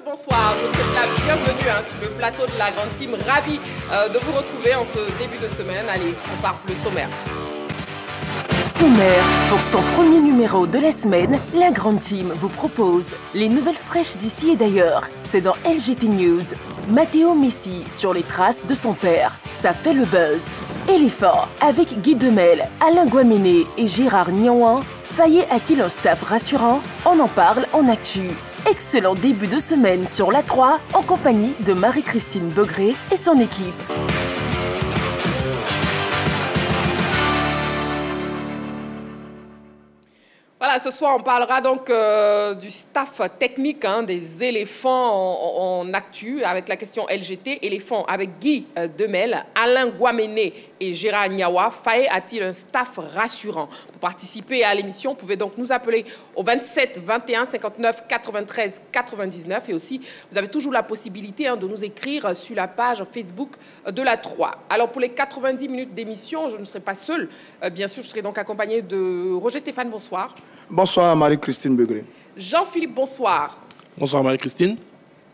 bonsoir. Je vous souhaite la bienvenue sur le plateau de la Grande Team. Ravi de vous retrouver en ce début de semaine. Allez, on part pour le sommaire. Sommaire, pour son premier numéro de la semaine, la Grande Team vous propose les nouvelles fraîches d'ici et d'ailleurs. C'est dans LGT News. Matteo Messi sur les traces de son père. Ça fait le buzz. Éléphant, avec Guy Demel, Alain Guaméné et Gérard Niouan. Fayet a-t-il un staff rassurant? On en parle en actu. Excellent début de semaine sur la 3 en compagnie de Marie-Christine Begré et son équipe. Voilà, ce soir, on parlera donc du staff technique des éléphants en actu avec la question LGT. Éléphant avec Guy Demel, Alain Guaméné et Gérard Niouan. Fayet a-t-il un staff rassurant? Pour participer à l'émission, vous pouvez donc nous appeler au 27 21 59 93 99. Et aussi, vous avez toujours la possibilité de nous écrire sur la page Facebook de la 3. Alors, pour les 90 minutes d'émission, je ne serai pas seule. Bien sûr, je serai donc accompagnée de Roger Stéphane, bonsoir. Bonsoir Marie-Christine Begré. Jean-Philippe, bonsoir. Bonsoir Marie-Christine.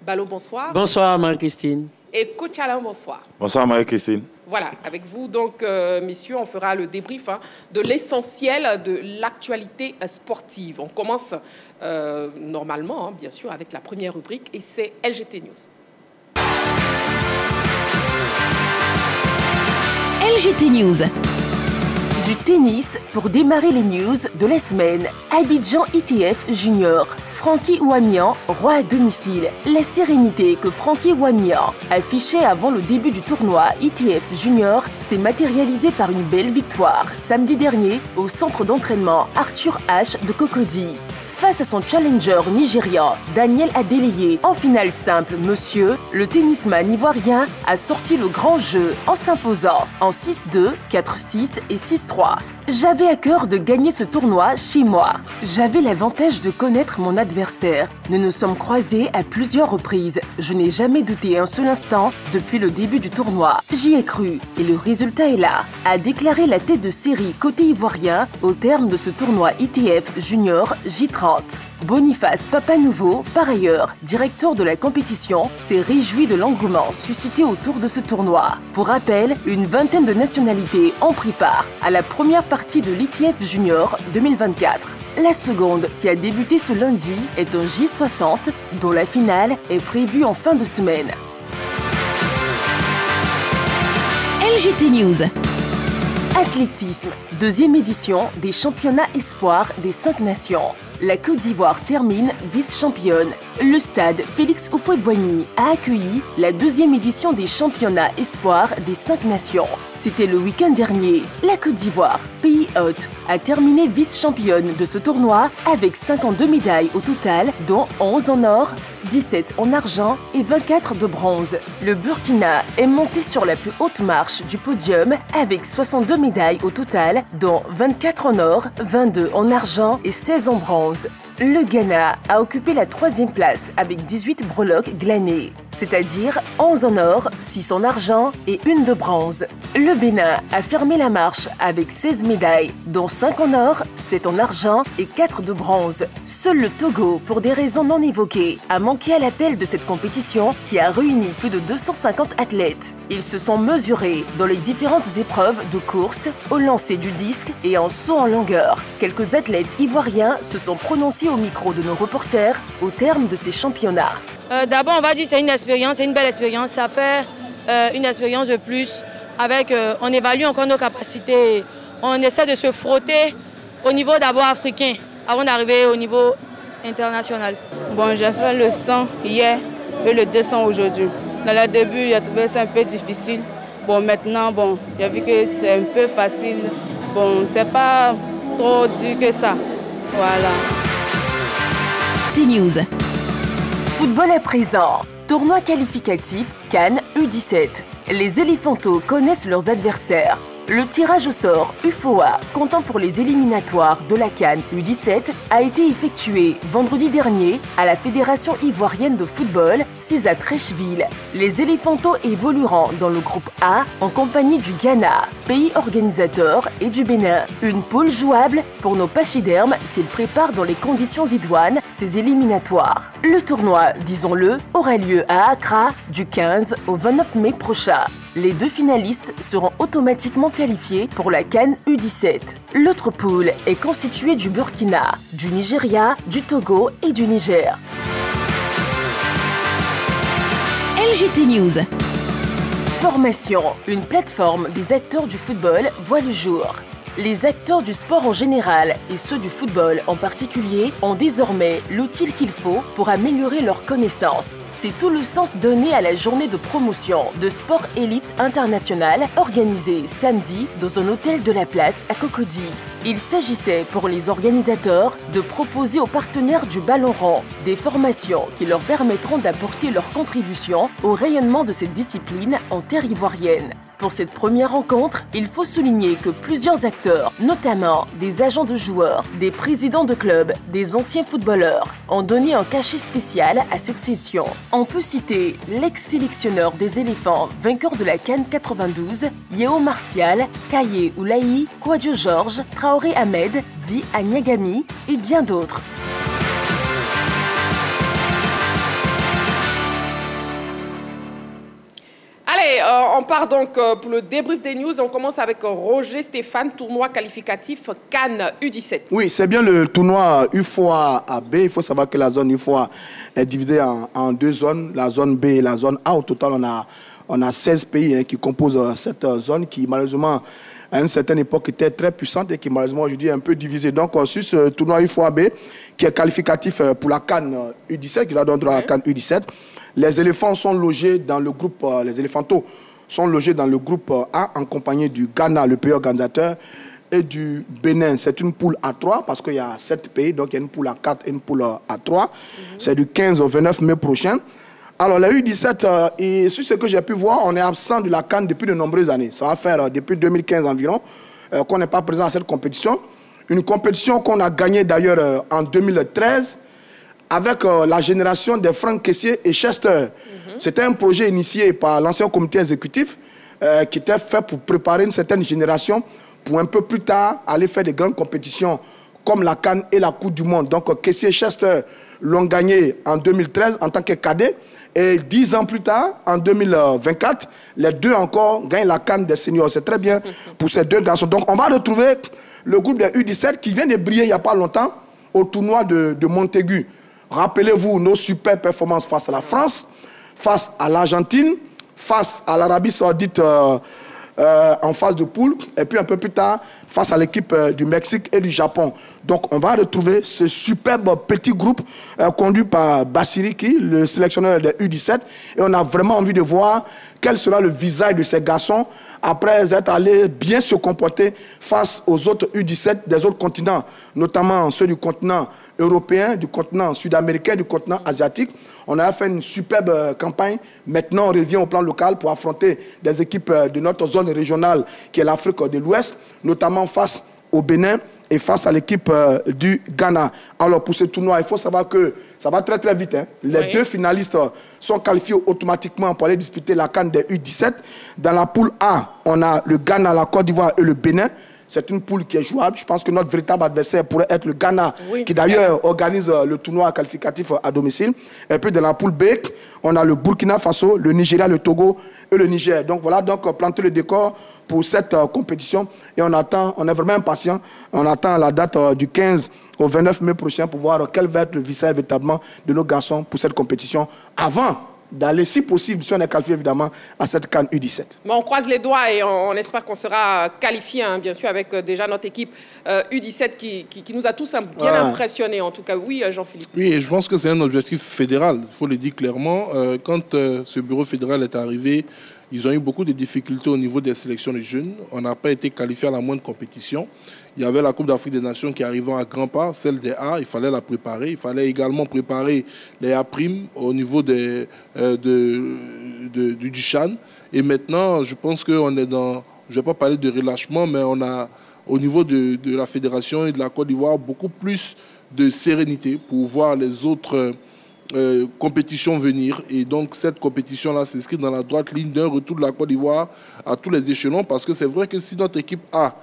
Ballot, bonsoir. Bonsoir Marie-Christine. Et Coach Alain, bonsoir. Bonsoir Marie-Christine. Voilà, avec vous donc, messieurs, on fera le débrief de l'essentiel de l'actualité sportive. On commence normalement, bien sûr, avec la première rubrique et c'est LGT News. LGT News. Du tennis pour démarrer les news de la semaine. Abidjan ITF Junior. Francky Ouamian, roi à domicile. La sérénité que Francky Ouamian affichait avant le début du tournoi ITF Junior s'est matérialisée par une belle victoire samedi dernier au centre d'entraînement Arthur H de Cocody. Face à son challenger nigérian, Daniel Adeleye, en finale simple, monsieur, le tennisman ivoirien a sorti le grand jeu en s'imposant en 6-2, 4-6 et 6-3. J'avais à cœur de gagner ce tournoi chez moi. J'avais l'avantage de connaître mon adversaire. Nous nous sommes croisés à plusieurs reprises. Je n'ai jamais douté un seul instant depuis le début du tournoi. J'y ai cru et le résultat est là, a déclaré la tête de série côté ivoirien au terme de ce tournoi ITF Junior J30. Boniface Papanouveau, par ailleurs directeur de la compétition, s'est réjoui de l'engouement suscité autour de ce tournoi. Pour rappel, une vingtaine de nationalités ont pris part à la première partie de l'ITF Junior 2024. La seconde, qui a débuté ce lundi, est un J60 dont la finale est prévue en fin de semaine. LGT News. Athlétisme, deuxième édition des championnats espoirs des 5 nations. La Côte d'Ivoire termine vice-championne. Le stade Félix Houphouët-Boigny a accueilli la deuxième édition des championnats espoirs des 5 nations. C'était le week-end dernier. La Côte d'Ivoire, pays hôte, a terminé vice-championne de ce tournoi avec 52 médailles au total, dont 11 en or, 17 en argent et 24 de bronze. Le Burkina est monté sur la plus haute marche du podium avec 62 médailles au total, dont 24 en or, 22 en argent et 16 en bronze. Le Ghana a occupé la 3e place avec 18 breloques glanées, c'est-à-dire 11 en or, 6 en argent et 1 de bronze. Le Bénin a fermé la marche avec 16 médailles, dont 5 en or, 7 en argent et 4 de bronze. Seul le Togo, pour des raisons non évoquées, a manqué à l'appel de cette compétition qui a réuni plus de 250 athlètes. Ils se sont mesurés dans les différentes épreuves de course, au lancer du disque et en saut en longueur. Quelques athlètes ivoiriens se sont prononcés au micro de nos reporters au terme de ces championnats. D'abord, on va dire que c'est une expérience, c'est une belle expérience. Ça fait une expérience de plus. On évalue encore nos capacités. On essaie de se frotter au niveau d'abord africain avant d'arriver au niveau international. Bon, j'ai fait le 100 hier et le 200 aujourd'hui. Dans le début, j'ai trouvé ça un peu difficile. Bon, maintenant, j'ai vu que c'est un peu facile. Bon, c'est pas trop dur que ça. Voilà. T-News. Football à présent. Tournoi qualificatif Cannes U17. Les éléphantos connaissent leurs adversaires. Le tirage au sort UFOA, comptant pour les éliminatoires de la CAN U17, a été effectué vendredi dernier à la Fédération ivoirienne de football, précise à Trècheville. Les éléphantos évolueront dans le groupe A en compagnie du Ghana, pays organisateur, et du Bénin. Une poule jouable pour nos pachydermes s'ils préparent dans les conditions idoines ces éliminatoires. Le tournoi, disons-le, aura lieu à Accra du 15 au 29 mai prochain. Les 2 finalistes seront automatiquement qualifiés pour la CAN U17. L'autre poule est constituée du Burkina, du Nigeria, du Togo et du Niger. LGT News. Formation, une plateforme des acteurs du football voit le jour. Les acteurs du sport en général et ceux du football en particulier ont désormais l'outil qu'il faut pour améliorer leurs connaissances. C'est tout le sens donné à la journée de promotion de Sport Élite International organisée samedi dans un hôtel de la Place à Cocody. Il s'agissait pour les organisateurs de proposer aux partenaires du ballon rond des formations qui leur permettront d'apporter leur contribution au rayonnement de cette discipline en terre ivoirienne. Pour cette première rencontre, il faut souligner que plusieurs acteurs, notamment des agents de joueurs, des présidents de clubs, des anciens footballeurs, ont donné un cachet spécial à cette session. On peut citer l'ex-sélectionneur des éléphants, vainqueur de la CAN 92, Yeo Martial, Kaye Oulaï, Kouadio Georges, Traoré Ahmed, dit à Niagami et bien d'autres. Allez, on part donc pour le débrief des news. On commence avec Roger Stéphane, tournoi qualificatif CAN U17. Oui, c'est bien le tournoi UFOA AB. Il faut savoir que la zone UFOA est divisée en 2 zones, la zone B et la zone A. Au total, on a 16 pays qui composent cette zone qui, malheureusement, à une certaine époque, était très puissante et qui, malheureusement, aujourd'hui, est un peu divisée. Donc, sur ce tournoi UFOA B, qui est qualificatif pour la CAN U17, qui doit donner la CAN U17, les éléphants sont logés dans le groupe, les éléphantos sont logés dans le groupe A en compagnie du Ghana, le pays organisateur, et du Bénin. C'est une poule à 3 parce qu'il y a 7 pays, donc il y a une poule à 4 et une poule à 3. C'est du 15 au 29 mai prochain. Alors, la U17, et sur ce que j'ai pu voir, on est absent de la CAN depuis de nombreuses années. Ça va faire depuis 2015 environ qu'on n'est pas présent à cette compétition. Une compétition qu'on a gagnée d'ailleurs en 2013 avec la génération des Franck Kessié et Chester. C'était un projet initié par l'ancien comité exécutif qui était fait pour préparer une certaine génération pour un peu plus tard aller faire des grandes compétitions comme la CAN et la Coupe du Monde. Donc, Kessié et Chester l'ont gagné en 2013 en tant que cadet. Et 10 ans plus tard, en 2024, les 2 encore gagnent la CAN des seniors. C'est très bien pour ces 2 garçons. Donc, on va retrouver le groupe des U17 qui vient de briller il n'y a pas longtemps au tournoi de Montaigu. Rappelez-vous nos super performances face à la France, face à l'Argentine, face à l'Arabie Saoudite en phase de poule, et puis un peu plus tard, face à l'équipe du Mexique et du Japon. Donc, on va retrouver ce superbe petit groupe conduit par Bassiriki, le sélectionneur des U17, et on a vraiment envie de voir quel sera le visage de ces garçons après être allés bien se comporter face aux autres U17 des autres continents, notamment ceux du continent européen, du continent sud-américain, du continent asiatique. On a fait une superbe campagne. Maintenant, on revient au plan local pour affronter des équipes de notre zone régionale qui est l'Afrique de l'Ouest, notamment face au Bénin et face à l'équipe du Ghana. Alors, pour ce tournoi, il faut savoir que ça va très, très vite. Hein. Les 2 finalistes sont qualifiés automatiquement pour aller disputer la CAN des U17. Dans la poule A, on a le Ghana, la Côte d'Ivoire et le Bénin. C'est une poule qui est jouable. Je pense que notre véritable adversaire pourrait être le Ghana, qui d'ailleurs organise le tournoi qualificatif à domicile. Et puis, dans la poule B, on a le Burkina Faso, le Nigeria, le Togo et le Niger. Donc, voilà, donc planter le décor pour cette compétition et on attend, on est vraiment impatient, on attend la date du 15 au 29 mai prochain pour voir quel va être le visage véritablement de nos garçons pour cette compétition avant d'aller, si possible, si on est qualifié évidemment, à cette CAN U17. Bon, on croise les doigts et on espère qu'on sera qualifié, hein, bien sûr, avec déjà notre équipe U17 qui nous a tous bien impressionnés, en tout cas. Oui, Jean-Philippe. Oui, et je pense que c'est un objectif fédéral, il faut le dire clairement. Quand ce bureau fédéral est arrivé, ils ont eu beaucoup de difficultés au niveau des sélections de jeunes. On n'a pas été qualifié à la moindre compétition. Il y avait la Coupe d'Afrique des Nations qui arrivait à grands pas, celle des A, il fallait la préparer. Il fallait également préparer les A' au niveau du Chan. Et maintenant, je pense qu'on est dans, je ne vais pas parler de relâchement, mais on a au niveau de la fédération et de la Côte d'Ivoire beaucoup plus de sérénité pour voir les autres compétition venir. Et donc, cette compétition-là s'inscrit dans la droite ligne d'un retour de la Côte d'Ivoire à tous les échelons. Parce que c'est vrai que si notre équipe A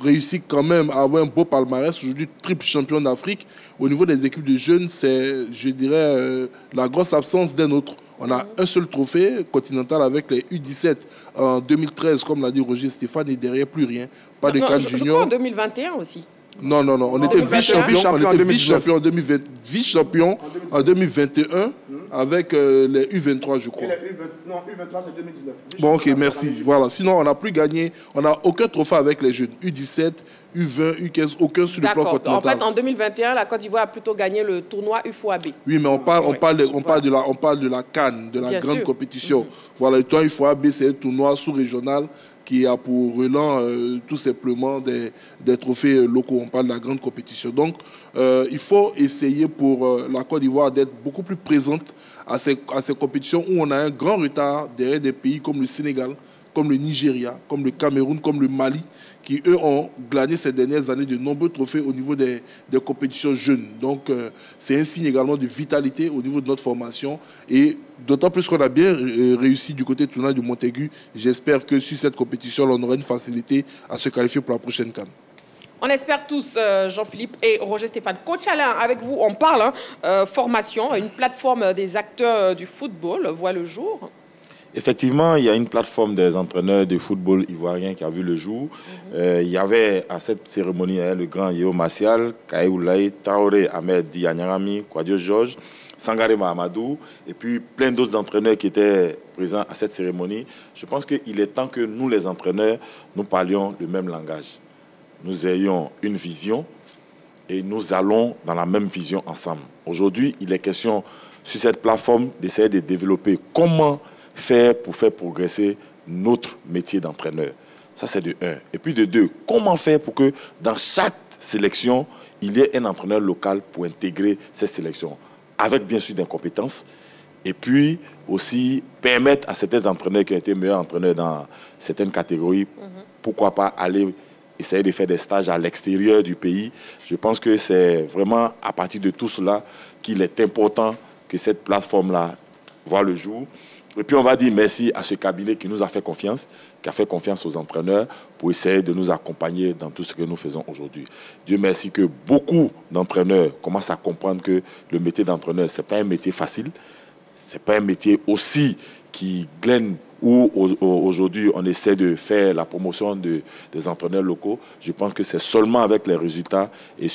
réussit quand même à avoir un beau palmarès, aujourd'hui triple champion d'Afrique, au niveau des équipes de jeunes, c'est, je dirais, la grosse absence d'un autre. On a un seul trophée continental avec les U17 en 2013, comme l'a dit Roger Stéphane, et derrière plus rien. Pas de CAN junior. Je crois en 2021 aussi. Non, on était vice-champion en 2020, vice-champion en 2021 avec les U23, je crois. Non, U23, c'est 2019. Bon, ok, merci. Voilà. Sinon, on n'a plus gagné, on n'a aucun trophée avec les jeunes. U17, U20, U15, aucun sur le plan continental. En fait, en 2021, la Côte d'Ivoire a plutôt gagné le tournoi UFOAB. Oui, mais on parle de la CAN, de la grande compétition. Voilà, le tournoi UFOAB, c'est un tournoi sous-régional qui a pour relan tout simplement des trophées locaux. On parle de la grande compétition. Donc, il faut essayer pour la Côte d'Ivoire d'être beaucoup plus présente à ces compétitions où on a un grand retard derrière des pays comme le Sénégal, comme le Nigeria, comme le Cameroun, comme le Mali, qui, eux, ont glané ces dernières années de nombreux trophées au niveau des compétitions jeunes. Donc, c'est un signe également de vitalité au niveau de notre formation. Et d'autant plus qu'on a bien réussi du côté tournoi du Montaigu. J'espère que sur cette compétition, on aura une facilité à se qualifier pour la prochaine CAN. On espère tous, Jean-Philippe et Roger Stéphane. Coach Alain, avec vous, on parle formation. Une plateforme des acteurs du football voit le jour. Effectivement, il y a une plateforme des entraîneurs de football ivoiriens qui a vu le jour. Il y avait à cette cérémonie le grand Yeo Martial, Kaïoulaï, Traoré, Ahmed Dianyarami, Kwadio Georges, Sangaré Mahamadou, et puis plein d'autres entraîneurs qui étaient présents à cette cérémonie. Je pense qu'il est temps que nous, les entraîneurs, nous parlions le même langage. Nous ayons une vision et nous allons dans la même vision ensemble. Aujourd'hui, il est question sur cette plateforme d'essayer de développer comment faire pour faire progresser notre métier d'entraîneur. Ça, c'est de 1. Et puis de 2, comment faire pour que dans chaque sélection, il y ait un entraîneur local pour intégrer cette sélection, avec bien sûr des compétences, et puis aussi permettre à certains entraîneurs qui ont été meilleurs entraîneurs dans certaines catégories, pourquoi pas aller essayer de faire des stages à l'extérieur du pays. Je pense que c'est vraiment à partir de tout cela qu'il est important que cette plateforme-là voit le jour. Et puis on va dire merci à ce cabinet qui nous a fait confiance, qui a fait confiance aux entraîneurs pour essayer de nous accompagner dans tout ce que nous faisons aujourd'hui. Dieu merci que beaucoup d'entraîneurs commencent à comprendre que le métier d'entraîneur, ce n'est pas un métier facile, ce n'est pas un métier aussi qui glaine où aujourd'hui on essaie de faire la promotion des entraîneurs locaux. Je pense que c'est seulement avec les résultats et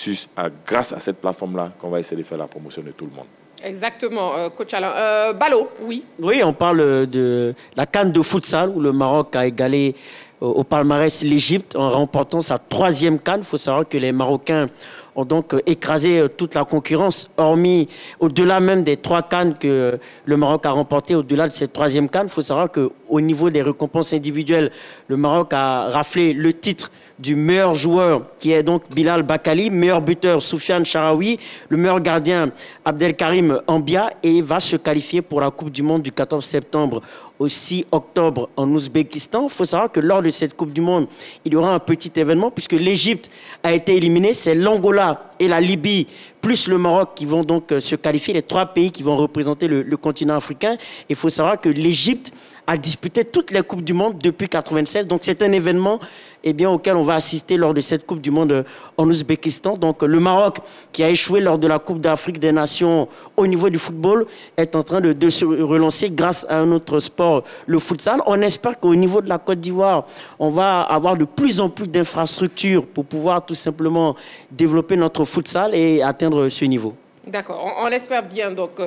grâce à cette plateforme-là qu'on va essayer de faire la promotion de tout le monde. Exactement, coach Alain. Ballot, oui. Oui, on parle de la CAN de futsal où le Maroc a égalé au palmarès l'Égypte en remportant sa 3e CAN. Il faut savoir que les Marocains ont donc écrasé toute la concurrence, hormis au-delà même des 3 CAN que le Maroc a remporté, au-delà de cette 3e CAN. Il faut savoir qu'au niveau des récompenses individuelles, le Maroc a raflé le titre du meilleur joueur qui est donc Bilal Bakali, meilleur buteur Soufiane Charaoui, le meilleur gardien Abdelkarim Ambia et va se qualifier pour la Coupe du Monde du 14 septembre au 6 octobre en Ouzbékistan. Il faut savoir que lors de cette Coupe du Monde, il y aura un petit événement puisque l'Égypte a été éliminée. C'est l'Angola et la Libye plus le Maroc qui vont donc se qualifier, les 3 pays qui vont représenter le continent africain. Il faut savoir que l'Égypte a disputé toutes les Coupes du Monde depuis 1996. Donc c'est un événement auquel on va assister lors de cette Coupe du Monde en Ouzbékistan. Donc le Maroc, qui a échoué lors de la Coupe d'Afrique des Nations au niveau du football, est en train de se relancer grâce à un autre sport, le futsal. On espère qu'au niveau de la Côte d'Ivoire, on va avoir de plus en plus d'infrastructures pour pouvoir tout simplement développer notre futsal et atteindre ce niveau. D'accord, on l'espère bien. Donc,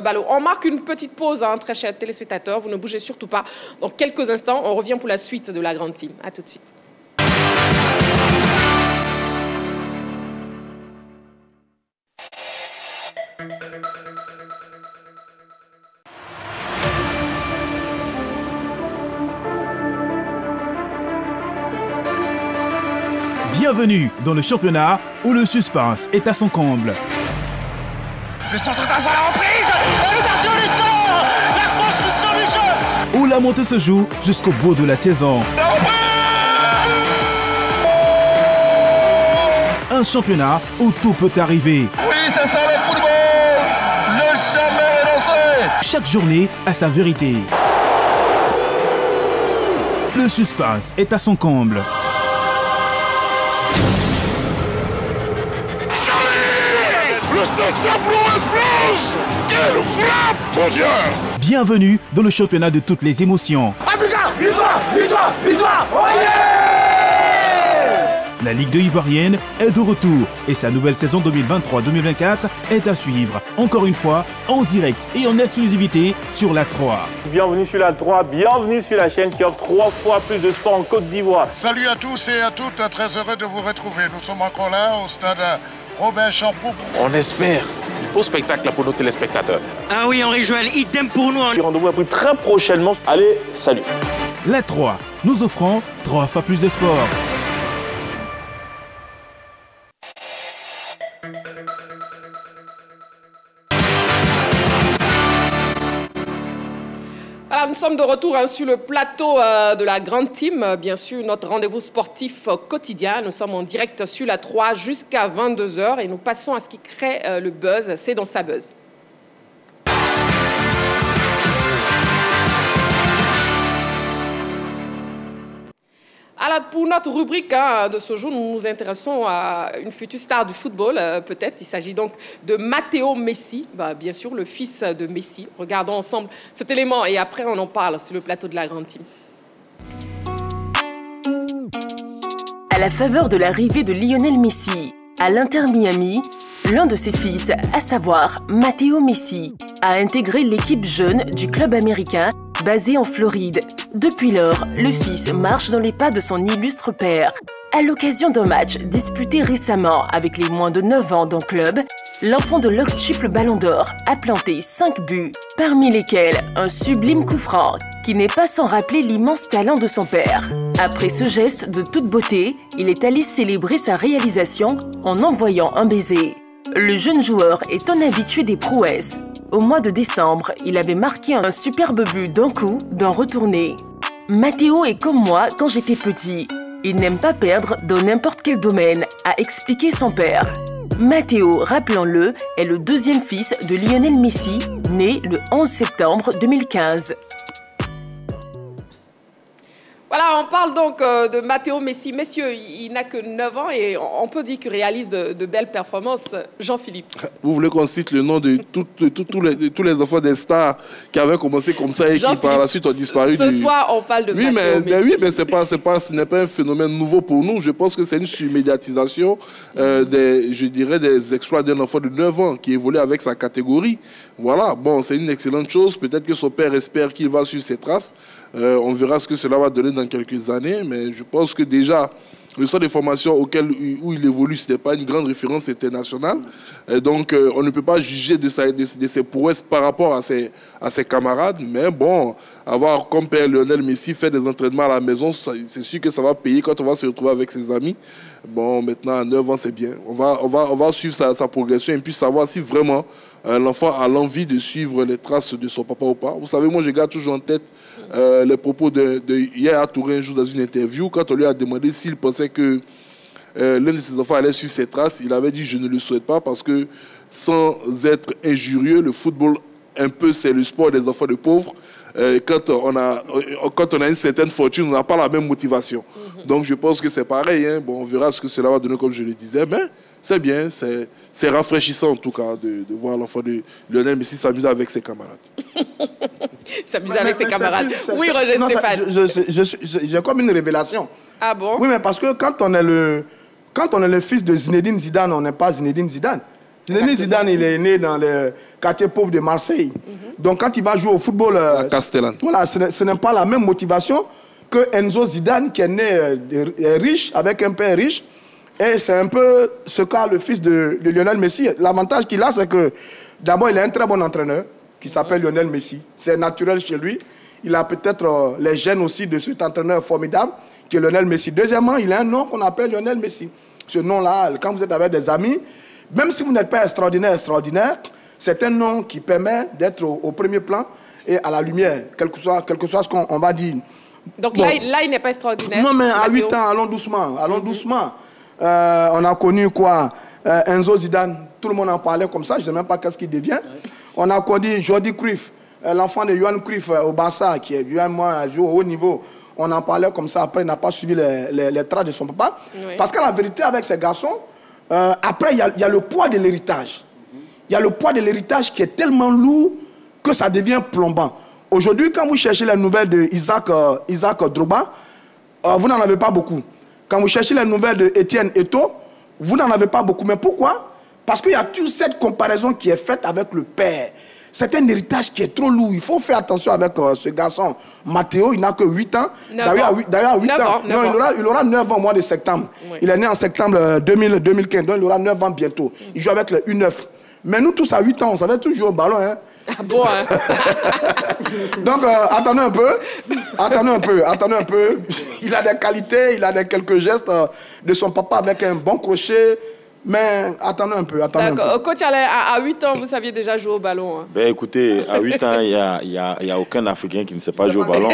Ballot, on marque une petite pause, hein, très chers téléspectateurs. Vous ne bougez surtout pas. Dans quelques instants, on revient pour la suite de la grande team. À tout de suite. Bienvenue dans le championnat où le suspense est à son comble. Le centre d'avant, la reprise, l'ouverture du score, la construction du jeu. Où la montée se joue jusqu'au bout de la saison. Un championnat où tout peut arriver. Oui, c'est ça le football. jamais renoncé. Chaque journée a sa vérité. Le suspense est à son comble. Le 7e bleu explose. Quelle frappe, mon Dieu. Bienvenue dans le championnat de toutes les émotions. Africa, victoire, victoire, victoire. Oh yeah. La Ligue 2 ivoirienne est de retour et sa nouvelle saison 2023-2024 est à suivre, encore une fois, en direct et en exclusivité sur la 3. Bienvenue sur la 3, bienvenue sur la chaîne qui offre 3 fois plus de sport en Côte d'Ivoire. Salut à tous et à toutes, très heureux de vous retrouver. Nous sommes encore là au stade Robert Champoux. On espère du beau spectacle pour nos téléspectateurs. Ah oui, Henri Joël, idem pour nous. Rendez-vous appris très prochainement. Allez, salut. La 3, nous offrons 3 fois plus de sport. Voilà, nous sommes de retour sur le plateau de la Grande Team. Bien sûr, notre rendez-vous sportif quotidien. Nous sommes en direct sur la 3 jusqu'à 22 h et nous passons à ce qui crée le buzz. C'est dans sa buzz. Alors, pour notre rubrique de ce jour, nous nous intéressons à une future star du football, peut-être. Il s'agit donc de Matteo Messi, bien sûr, le fils de Messi. Regardons ensemble cet élément et après, on en parle sur le plateau de la Grande Team. À la faveur de l'arrivée de Lionel Messi à l'Inter Miami, l'un de ses fils, à savoir Matteo Messi, a intégré l'équipe jeune du club américain basé en Floride. Depuis lors, le fils marche dans les pas de son illustre père. À l'occasion d'un match disputé récemment avec les moins de 9 ans dans le club, l'enfant de l'octuple Ballon d'Or a planté 5 buts, parmi lesquels un sublime coup franc qui n'est pas sans rappeler l'immense talent de son père. Après ce geste de toute beauté, il est allé célébrer sa réalisation en envoyant un baiser. Le jeune joueur est un habitué des prouesses. Au mois de décembre, il avait marqué un superbe but d'un coup, d'un retourné. Matteo est comme moi quand j'étais petit. Il n'aime pas perdre dans n'importe quel domaine, a expliqué son père. Matteo, rappelons-le, est le deuxième fils de Lionel Messi, né le 11 septembre 2015. Voilà, on parle donc de Matteo Messi. Messieurs, il n'a que 9 ans et on peut dire qu'il réalise de belles performances. Jean-Philippe. Vous voulez qu'on cite le nom de tous les enfants des stars qui avaient commencé comme ça et qui par la suite ont disparu. Ce soir, on parle de Matteo Messi. Oui, mais ce n'est pas un phénomène nouveau pour nous. Je pense que c'est une surmédiatisation des exploits d'un enfant de 9 ans qui évolue avec sa catégorie. Voilà, bon, c'est une excellente chose. Peut-être que son père espère qu'il va suivre ses traces. On verra ce que cela va donner dans quelques années, mais je pense que déjà, le centre de formation où il évolue, ce n'était pas une grande référence internationale. Donc, on ne peut pas juger de ses prouesses par rapport à ses camarades. Mais bon, avoir comme père Lionel Messi fait des entraînements à la maison, c'est sûr que ça va payer quand on va se retrouver avec ses amis. Bon, maintenant, à 9 ans, c'est bien. On va suivre sa progression et puis savoir si vraiment l'enfant a l'envie de suivre les traces de son papa ou pas. Vous savez, moi, je garde toujours en tête les propos de Yaya Touré un jour dans une interview. Quand on lui a demandé s'il pensait que l'un de ses enfants allait suivre ses traces, il avait dit « je ne le souhaite pas » parce que sans être injurieux, le football, un peu, c'est le sport des enfants de pauvres. Quand on a une certaine fortune, on n'a pas la même motivation. Donc je pense que c'est pareil. Hein. Bon, on verra ce que cela va donner, comme je le disais. Mais c'est bien, c'est rafraîchissant en tout cas de voir l'enfant de Lionel Messi s'amuser avec ses camarades. S'amuser avec ses camarades. Oui, Roger Stéphane. J'ai comme une révélation. Ah bon? Oui, mais parce que quand on est le fils de Zinedine Zidane, on n'est pas Zinedine Zidane. Zinedine Zidane, il est né dans le quartier pauvre de Marseille. Donc quand il va jouer au football, voilà, ce n'est pas la même motivation que Enzo Zidane qui est né riche, avec un père riche. Et c'est un peu ce qu'a le fils de Lionel Messi. L'avantage qu'il a, c'est que d'abord, il est un très bon entraîneur qui s'appelle Lionel Messi. C'est naturel chez lui. Il a peut-être les gènes aussi de cet entraîneur formidable qui est Lionel Messi. Deuxièmement, il a un nom qu'on appelle Lionel Messi. Ce nom-là, quand vous êtes avec des amis, même si vous n'êtes pas extraordinaire, c'est un nom qui permet d'être au premier plan et à la lumière, quel que soit ce qu'on va dire. Donc bon. là, il n'est pas extraordinaire. Non, mais à 8 ans, allons doucement, doucement. On a connu quoi Enzo Zidane, tout le monde en parlait comme ça, je ne sais même pas qu'est-ce qu'il devient. On a connu Jordi Cruyff, l'enfant de Johan Cruyff au Barça, qui est joue au haut niveau. On en parlait comme ça, après il n'a pas suivi les traces de son papa. Oui. Parce que la vérité avec ces garçons, après il y a le poids de l'héritage. Il y a le poids de l'héritage qui est tellement lourd que ça devient plombant. Aujourd'hui, quand vous cherchez les nouvelles de Isaac Drogba, vous n'en avez pas beaucoup. Quand vous cherchez les nouvelles de Etienne Eto'o, vous n'en avez pas beaucoup. Mais pourquoi? Parce qu'il y a toute cette comparaison qui est faite avec le père. C'est un héritage qui est trop lourd. Il faut faire attention avec ce garçon. Mathéo, il n'a que 8 ans. D'ailleurs, 8 ans. Non, il aura 9 ans au mois de septembre. Oui. Il est né en septembre 2015. Donc, il aura 9 ans bientôt. Il joue avec le U9. Mais nous tous, à 8 ans, on savait toujours jouer au ballon. Hein. Ah bon, hein? Donc, attendez un peu. Il a des qualités, il a quelques gestes de son papa avec un bon crochet. Mais attendez un peu. D'accord. Coach Alain, à 8 ans, vous saviez déjà jouer au ballon. Hein? Ben écoutez, à 8 ans, il n'y a aucun Africain qui ne sait pas jouer au ballon.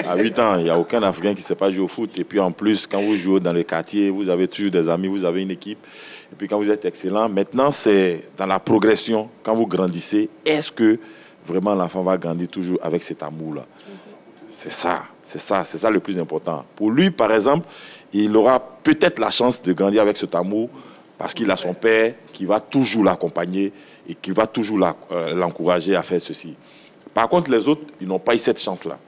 À 8 ans, il n'y a aucun Africain qui ne sait pas jouer au foot. Et puis en plus, quand vous jouez dans le quartier, vous avez toujours des amis, vous avez une équipe. Et puis quand vous êtes excellent, maintenant c'est dans la progression, quand vous grandissez, est-ce que vraiment l'enfant va grandir toujours avec cet amour-là? C'est ça le plus important. Pour lui, par exemple, il aura peut-être la chance de grandir avec cet amour parce qu'il a son père qui va toujours l'accompagner et qui va toujours l'encourager à faire ceci. Par contre, les autres, ils n'ont pas eu cette chance-là.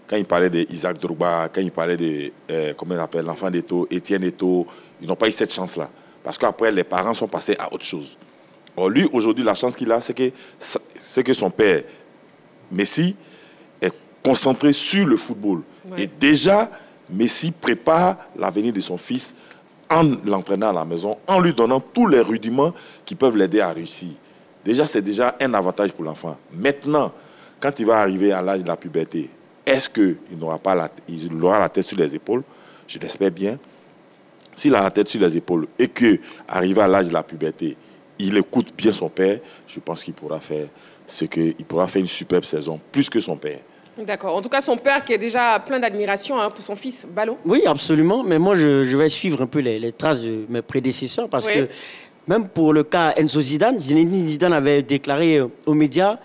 Quand il parlait d'Isaac Drogba, quand il parlait de, comment on appelle, l'enfant d'Eto'o, Etienne Eto'o, ils n'ont pas eu cette chance-là. Parce qu'après, les parents sont passés à autre chose. Or, lui, aujourd'hui, la chance qu'il a, c'est que son père, Messi, est concentré sur le football. Ouais. Et déjà, Messi prépare l'avenir de son fils en l'entraînant à la maison, en lui donnant tous les rudiments qui peuvent l'aider à réussir. Déjà, c'est déjà un avantage pour l'enfant. Maintenant, quand il va arriver à l'âge de la puberté, est-ce qu'il aura la tête sur les épaules? Je l'espère bien. S'il a la tête sur les épaules et qu'arrivé à l'âge de la puberté, il écoute bien son père, je pense qu'il pourra faire une superbe saison, plus que son père. D'accord. En tout cas, son père qui est déjà plein d'admiration pour son fils, Ballot. Oui, absolument. Mais moi, je vais suivre un peu les traces de mes prédécesseurs parce que même pour le cas Enzo Zidane, Zinedine Zidane avait déclaré aux médias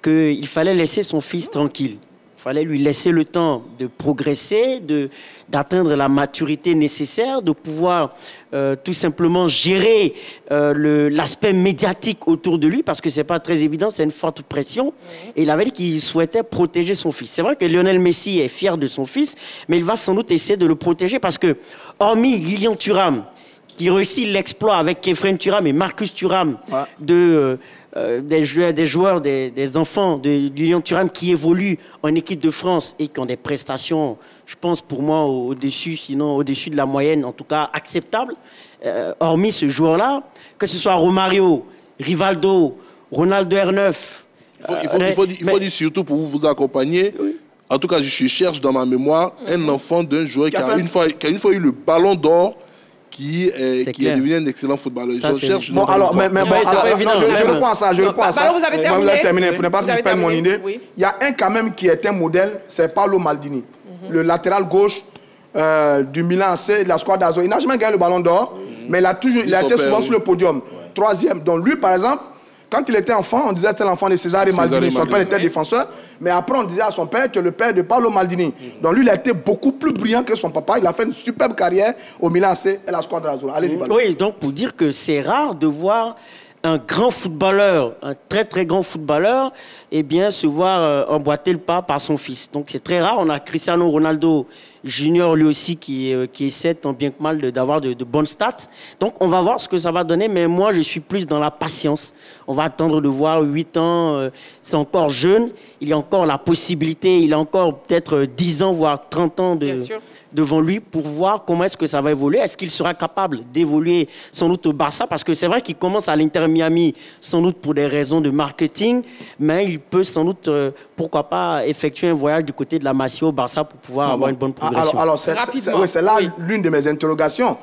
qu'il fallait laisser son fils tranquille. Il fallait lui laisser le temps de progresser, d'atteindre la maturité nécessaire, de pouvoir tout simplement gérer l'aspect médiatique autour de lui, parce que ce n'est pas très évident, c'est une forte pression. Et il avait dit qu'il souhaitait protéger son fils. C'est vrai que Lionel Messi est fier de son fils, mais il va sans doute essayer de le protéger parce que, hormis Lilian Thuram, qui réussit l'exploit avec Khéphren Thuram et Marcus Thuram, des joueurs, des enfants de Lilian Thuram qui évoluent en équipe de France et qui ont des prestations, je pense pour moi, au-dessus de la moyenne, en tout cas acceptables. Hormis ce joueur-là, que ce soit Romario, Rivaldo, Ronaldo R9. Il faut dire surtout pour vous accompagner. Oui. En tout cas, je cherche dans ma mémoire un enfant d'un joueur qui a une fois eu le ballon d'or, qui est devenu un excellent footballeur. Je cherche. Bon, alors, je reprends à ça. Vous avez terminé. Pour ne pas que je perde mon idée. Il y a un quand même qui est un modèle, c'est Paolo Maldini, le latéral gauche du Milan AC, de la squadre d'Azur. Il n'a jamais gagné le ballon d'or, mais il a été souvent sur le podium. Troisième. Donc lui, par exemple, quand il était enfant, on disait que c'était l'enfant de Cesare Maldini. Son père était défenseur. Mais après, on disait à son père que le père de Paolo Maldini. Donc lui, il a été beaucoup plus brillant que son papa. Il a fait une superbe carrière au Milan AC et la squadre d'Azur. Allez-y, Ballot. Oui, donc pour dire que c'est rare de voir un grand footballeur, un très très grand footballeur, eh bien, se voir emboîter le pas par son fils. Donc c'est très rare. On a Cristiano Ronaldo Junior lui aussi qui essaie tant bien que mal d'avoir de bonnes stats. Donc on va voir ce que ça va donner, mais moi je suis plus dans la patience. On va attendre de voir 8 ans, c'est encore jeune, il y a encore la possibilité, il a encore peut-être 10 ans, voire 30 ans devant lui pour voir comment est-ce que ça va évoluer. Est-ce qu'il sera capable d'évoluer sans doute au Barça? Parce que c'est vrai qu'il commence à l'Inter Miami sans doute pour des raisons de marketing, mais il peut sans doute, pourquoi pas, effectuer un voyage du côté de la Masia au Barça pour pouvoir avoir une bonne progression. Alors c'est là l'une de mes interrogations.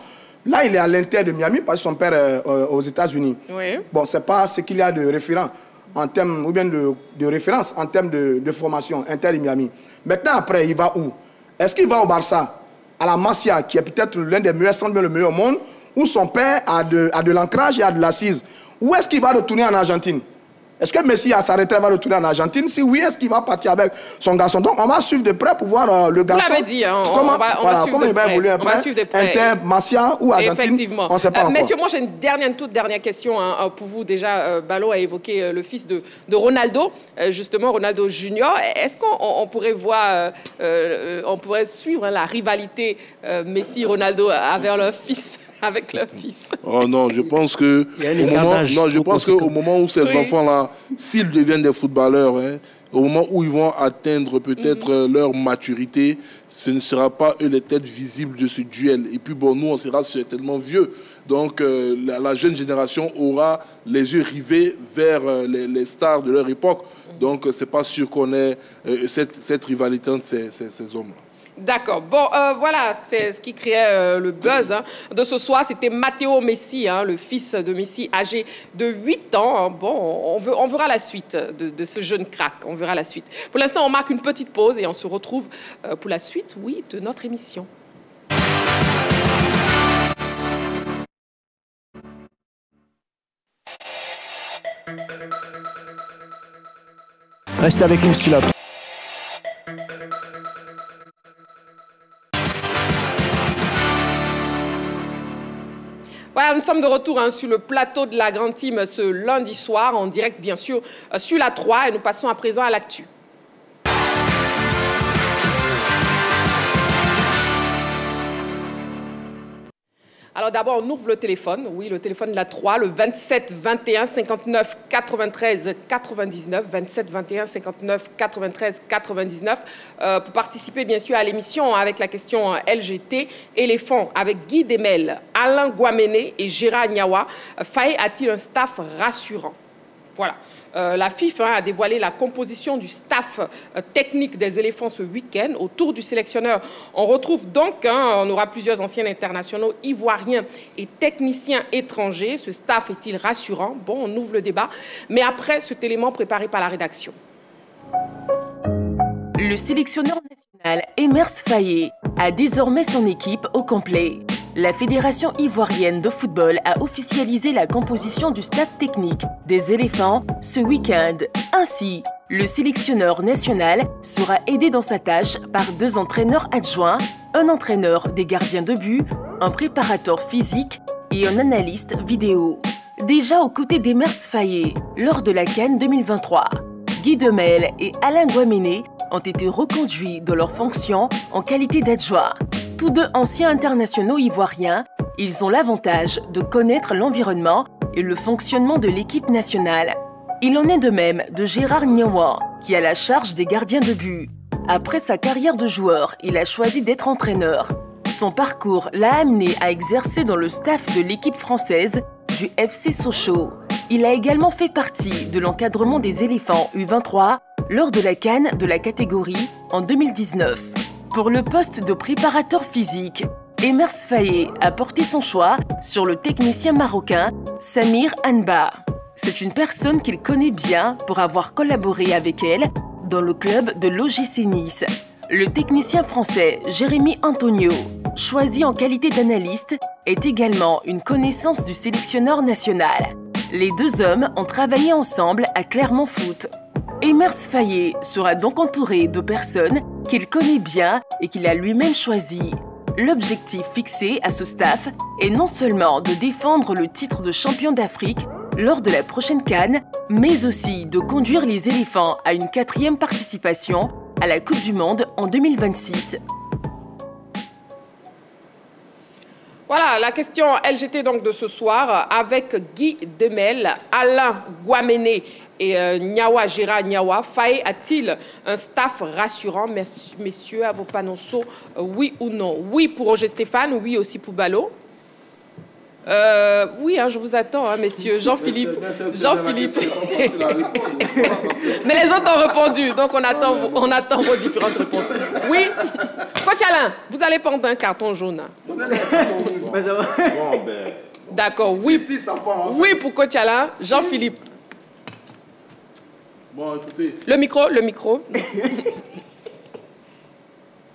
Là, il est à l'Inter de Miami parce que son père est aux États-Unis. Oui. Bon, c'est pas ce qu'il y a de référent en termes, ou bien de référence en termes de formation, Inter de Miami. Maintenant, après, il va où? Est-ce qu'il va au Barça, à la Masia, qui est peut-être l'un des meilleurs centres, le meilleur au monde, où son père a de l'ancrage et a de l'assise? Ou est-ce qu'il va retourner en Argentine? Est-ce que Messi, à sa retraite, va retourner en Argentine? Si oui, est-ce qu'il va partir avec son garçon? Donc, on va suivre de près pour voir le garçon. Vous l'avez dit, hein, comment il va évoluer après. On va suivre de près. Inter, Masia ou Argentine? Effectivement. On ne sait pas encore. Messieurs, moi, j'ai une toute dernière question pour vous. Déjà, Balo a évoqué le fils de Ronaldo, justement, Ronaldo Junior. Est-ce qu'on pourrait voir, on pourrait suivre la rivalité Messi-Ronaldo avec leur fils? Avec leur fils. Oh non, je pense que au moment où ces enfants-là, s'ils deviennent des footballeurs, hein, au moment où ils vont atteindre peut-être leur maturité, ce ne sera pas eux les têtes visibles de ce duel. Et puis bon, nous, on sera certainement vieux. Donc la jeune génération aura les yeux rivés vers les stars de leur époque. Donc c'est pas sûr qu'on ait cette rivalité entre ces hommes-là. D'accord. Bon, voilà, c'est ce qui créait le buzz de ce soir. C'était Matteo Messi, le fils de Messi, âgé de 8 ans. Bon, on verra la suite de ce jeune crack. On verra la suite. Pour l'instant, on marque une petite pause et on se retrouve pour la suite, oui, de notre émission. Restez avec nous sur la... Voilà, nous sommes de retour sur le plateau de la Grande Team ce lundi soir, en direct bien sûr sur la 3, et nous passons à présent à l'actu. Alors d'abord, on ouvre le téléphone. Oui, le téléphone de la 3, le 27 21 59 93 99. 27 21 59 93 99. Pour participer bien sûr à l'émission avec la question LGT. Éléphant avec Guy Demel, Alain Guaméné et Gérard Niawa. Faye a-t-il un staff rassurant? Voilà. La FIFA a dévoilé la composition du staff technique des éléphants ce week-end. Autour du sélectionneur, on retrouve donc, on aura plusieurs anciens internationaux ivoiriens et techniciens étrangers. Ce staff est-il rassurant? Bon, on ouvre le débat. Mais après cet élément préparé par la rédaction. Le sélectionneur national Emers Faye a désormais son équipe au complet. La Fédération ivoirienne de football a officialisé la composition du staff technique des éléphants ce week-end. Ainsi, le sélectionneur national sera aidé dans sa tâche par 2 entraîneurs adjoints, un entraîneur des gardiens de but, un préparateur physique et un analyste vidéo. Déjà aux côtés d'Emers Faye, lors de la CAN 2023, Guy Demel et Alain Guaméné ont été reconduits de leurs fonctions en qualité d'adjoints. Tous deux anciens internationaux ivoiriens, ils ont l'avantage de connaître l'environnement et le fonctionnement de l'équipe nationale. Il en est de même de Gérard Niawa, qui a la charge des gardiens de but. Après sa carrière de joueur, il a choisi d'être entraîneur. Son parcours l'a amené à exercer dans le staff de l'équipe française du FC Sochaux. Il a également fait partie de l'encadrement des éléphants U23 lors de la CAN de la catégorie en 2019. Pour le poste de préparateur physique, Emers Faye a porté son choix sur le technicien marocain Samir Anba. C'est une personne qu'il connaît bien pour avoir collaboré avec elle dans le club de l'OGC Nice. Le technicien français Jérémy Antonio, choisi en qualité d'analyste, est également une connaissance du sélectionneur national. Les 2 hommes ont travaillé ensemble à Clermont Foot. Emers Faye sera donc entouré de personnes qu'il connaît bien et qu'il a lui-même choisies. L'objectif fixé à ce staff est non seulement de défendre le titre de champion d'Afrique lors de la prochaine CAN, mais aussi de conduire les éléphants à une 4e participation à la Coupe du Monde en 2026. Voilà, la question LGT donc de ce soir avec Guy Demel, Alain Guaméné et Gérard Niawa. Faye a-t-il un staff rassurant? Messieurs, à vos panonceaux, oui ou non? Oui pour Roger Stéphane, oui aussi pour Balo. Oui, je vous attends, messieurs. Jean-Philippe. Mais les autres ont répondu, donc on attend vos différentes réponses. Oui. Coach Alain, vous allez prendre un carton jaune. D'accord, oui. Oui pour Coach Alain. Jean-Philippe. Bon, écoutez. Le micro.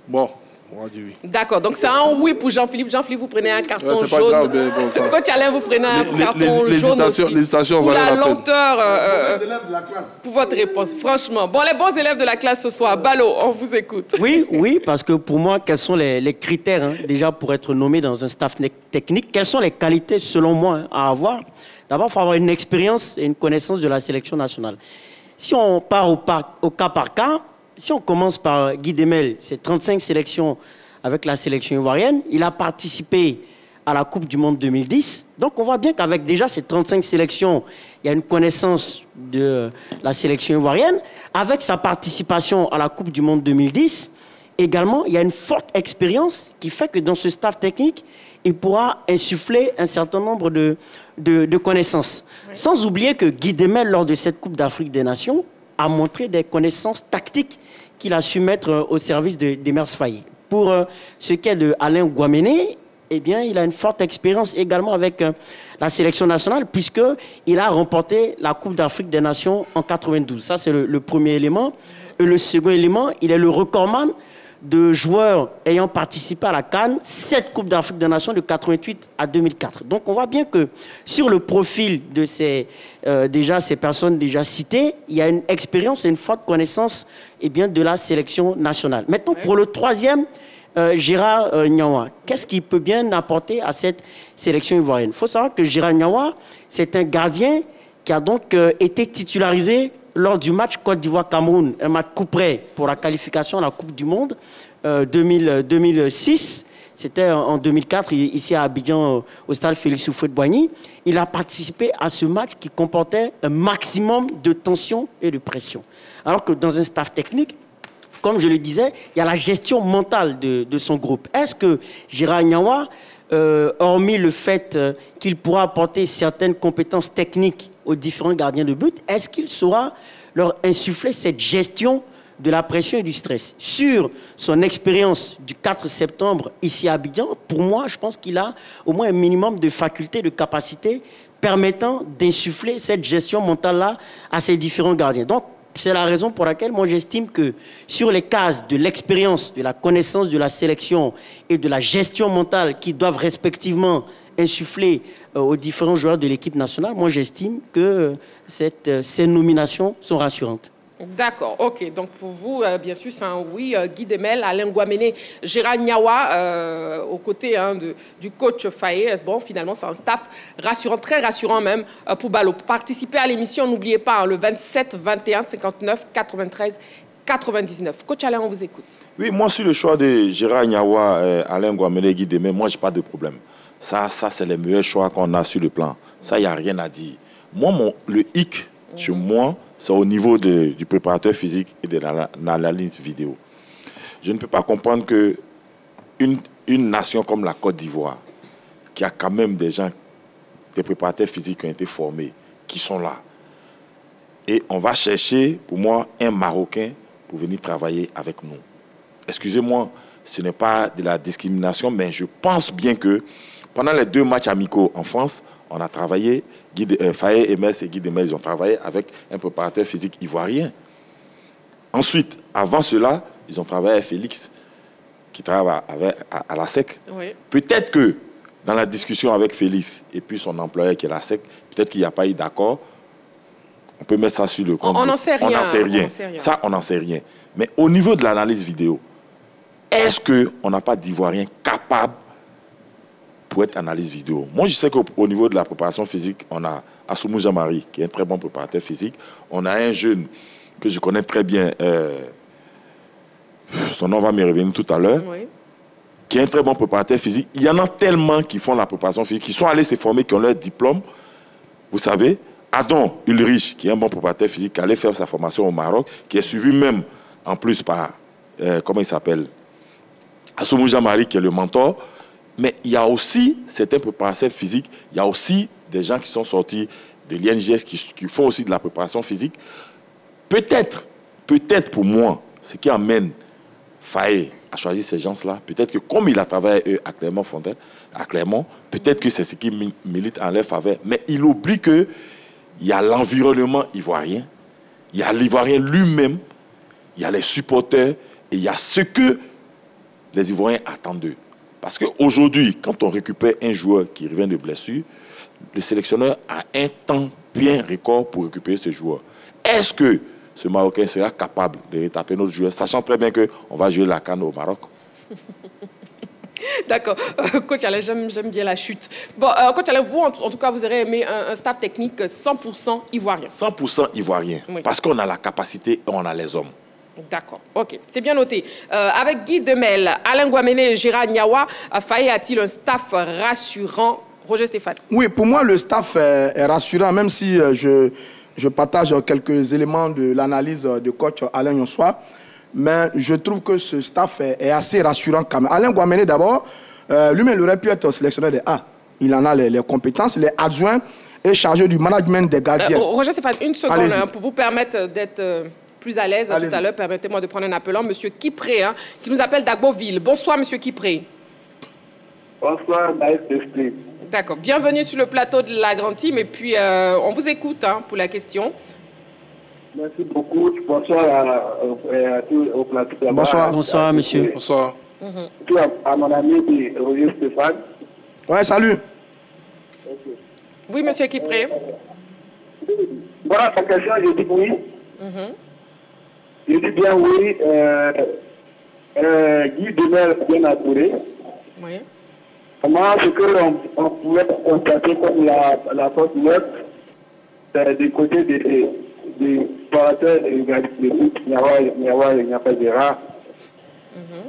Bon, On va dire oui. D'accord, donc c'est un oui pour Jean-Philippe. Jean-Philippe, vous prenez un carton c'est jaune. pas grave, mais bon, ça... Coach Alain, vous prenez un carton jaune aussi. L'hésitation pour valait la la peine. lenteur Les élèves de la classe. pour votre réponse, franchement. Bon, les bons élèves de la classe ce soir, Balo, on vous écoute. Oui, parce que pour moi, quels sont les critères déjà pour être nommé dans un staff technique? Quelles sont les qualités, selon moi, à avoir? D'abord, il faut avoir une expérience et une connaissance de la sélection nationale. Si on part au cas par cas, si on commence par Guy Demel, c'est 35 sélections avec la sélection ivoirienne. Il a participé à la Coupe du Monde 2010. Donc, on voit bien qu'avec déjà ces 35 sélections, il y a une connaissance de la sélection ivoirienne. Avec sa participation à la Coupe du Monde 2010, également, il y a une forte expérience qui fait que dans ce staff technique, il pourra insuffler un certain nombre de connaissances. Oui. Sans oublier que Guy Demel, lors de cette Coupe d'Afrique des Nations, a montré des connaissances tactiques qu'il a su mettre au service d'Emers Faé. Pour ce qui est de Alain Guaméné, eh bien, il a une forte expérience également avec la sélection nationale, puisqu'il a remporté la Coupe d'Afrique des Nations en 92. Ça, c'est le premier élément. Et le second élément, il est le recordman de joueurs ayant participé à la CAN, 7 Coupes d'Afrique des Nations de 88 à 2004. Donc on voit bien que sur le profil de ces personnes déjà citées, il y a une expérience et une forte connaissance de la sélection nationale. Maintenant, pour le troisième, Gérard Niawa, qu'est-ce qu'il peut bien apporter à cette sélection ivoirienne? Il faut savoir que Gérard Niawa, c'est un gardien qui a donc été titularisé lors du match Côte d'Ivoire-Cameroun, un match coup près pour la qualification à la Coupe du Monde 2006. C'était en 2004, ici à Abidjan, au stade Félix Houphouët-Boigny. Il a participé à ce match qui comportait un maximum de tension et de pression. Alors que dans un staff technique, comme je le disais, il y a la gestion mentale de son groupe. Est-ce que Gérard Niawa, hormis le fait qu'il pourra apporter certaines compétences techniques aux différents gardiens de but, est-ce qu'il saura leur insuffler cette gestion de la pression et du stress? Sur son expérience du 4 septembre ici à Abidjan, pour moi, je pense qu'il a au moins un minimum de facultés, de capacités permettant d'insuffler cette gestion mentale-là à ces différents gardiens. Donc, c'est la raison pour laquelle moi j'estime que sur les cases de l'expérience, de la connaissance de la sélection et de la gestion mentale qui doivent respectivement insuffler aux différents joueurs de l'équipe nationale, moi j'estime que ces nominations sont rassurantes. D'accord, ok. Donc pour vous, bien sûr, c'est un oui. Guy Demel, Alain Guaméné, Gérard Niawa, aux côtés du coach Faé. Bon, finalement, c'est un staff rassurant, très rassurant même pour Balo. Pour participer à l'émission, n'oubliez pas, le 27 21 59 93 99. Coach Alain, on vous écoute. Oui, moi, sur le choix de Gérard Niawa, Alain Guaméné, Guy Demel, moi, je n'ai pas de problème. Ça c'est les meilleurs choix qu'on a sur le plan. Ça, il n'y a rien à dire. Moi, le hic, chez moi, c'est au niveau du préparateur physique et de l'analyse vidéo. Je ne peux pas comprendre qu'une nation comme la Côte d'Ivoire, qui a quand même des préparateurs physiques qui ont été formés, qui sont là. Et on va chercher, pour moi, un Marocain pour venir travailler avec nous. Excusez-moi, ce n'est pas de la discrimination, mais je pense bien que pendant les 2 matchs amicaux en France, on a travaillé, Faé, Emers et Guy Demel, ils ont travaillé avec un préparateur physique ivoirien. Ensuite, avant cela, ils ont travaillé avec Félix, qui travaille à la SEC. Oui. Peut-être que dans la discussion avec Félix et puis son employeur qui est la SEC, peut-être qu'il n'y a pas eu d'accord. On peut mettre ça sur le compte. On n'en sait rien. On n'en sait rien. Ça, on n'en sait rien. Mais au niveau de l'analyse vidéo, est-ce qu'on n'a pas d'Ivoiriens capables pour être analyse vidéo? Moi, je sais qu'au niveau de la préparation physique, on a Assoumou Jean-Marie, qui est un très bon préparateur physique. On a un jeune que je connais très bien, son nom va me revenir tout à l'heure, oui, qui est un très bon préparateur physique. Il y en a tellement qui font la préparation physique, qui sont allés se former, qui ont leur diplôme. Vous savez, Adon Ulrich, qui est un bon préparateur physique, qui allait faire sa formation au Maroc, qui est suivi même, en plus, par, comment il s'appelle, Assoumou Jean-Marie, qui est le mentor. Mais il y a aussi certains préparateurs physiques, il y a aussi des gens qui sont sortis de l'INGS qui font aussi de la préparation physique. Peut-être pour moi, ce qui amène Faé à choisir ces gens-là, peut-être que comme il a travaillé à Clermont-Fontaine, peut-être que c'est ce qui milite en leur faveur. Mais il oublie qu'il y a l'environnement ivoirien, il y a l'Ivoirien lui-même, il y a les supporters, et il y a ce que les Ivoiriens attendent d'eux. Parce qu'aujourd'hui, quand on récupère un joueur qui revient de blessure, le sélectionneur a un temps bien record pour récupérer ce joueur. Est-ce que ce Marocain sera capable de retaper notre joueur, sachant très bien qu'on va jouer la CAN au Maroc? D'accord. Coach Alain, j'aime bien la chute. Bon, Coach Alain, vous, en tout cas, vous aurez aimé un staff technique 100% ivoirien. 100% ivoirien. Oui. Parce qu'on a la capacité et on a les hommes. D'accord, ok, c'est bien noté. Avec Guy Demel, Alain Guaméné et Gérard Niawa, Faye a-t-il un staff rassurant? Roger Stéphane. Oui, pour moi, le staff est rassurant, même si je partage quelques éléments de l'analyse de coach Alain Yonsois. Mais je trouve que ce staff est assez rassurant quand même. Alain Guaméné, d'abord, lui-même aurait pu être sélectionneur des A. Il en a les compétences, il est adjoint et chargé du management des gardiens. Roger Stéphane, une seconde pour vous permettre d'être plus à l'aise tout à l'heure. Permettez-moi de prendre un appelant. Monsieur Kipré, qui nous appelle d'Agboville. Bonsoir, monsieur Kipré. Bonsoir, Naïf Despli. D'accord. Bienvenue sur le plateau de la Grande Team. Et puis, on vous écoute pour la question. Merci beaucoup. Bonsoir à tous au plateau. Bonsoir. Bonsoir, monsieur. Bonsoir. À mon ami Roger Stéphane. Ouais, salut. Okay. Oui, monsieur Kipré. Voilà sa question, je dis oui. Je dis bien oui. Guy Demel bien apporté. Oui. Comment ce qu'on pouvait constater comme la force neutre du côté des parateurs et des groupes Niawa et Niapazera,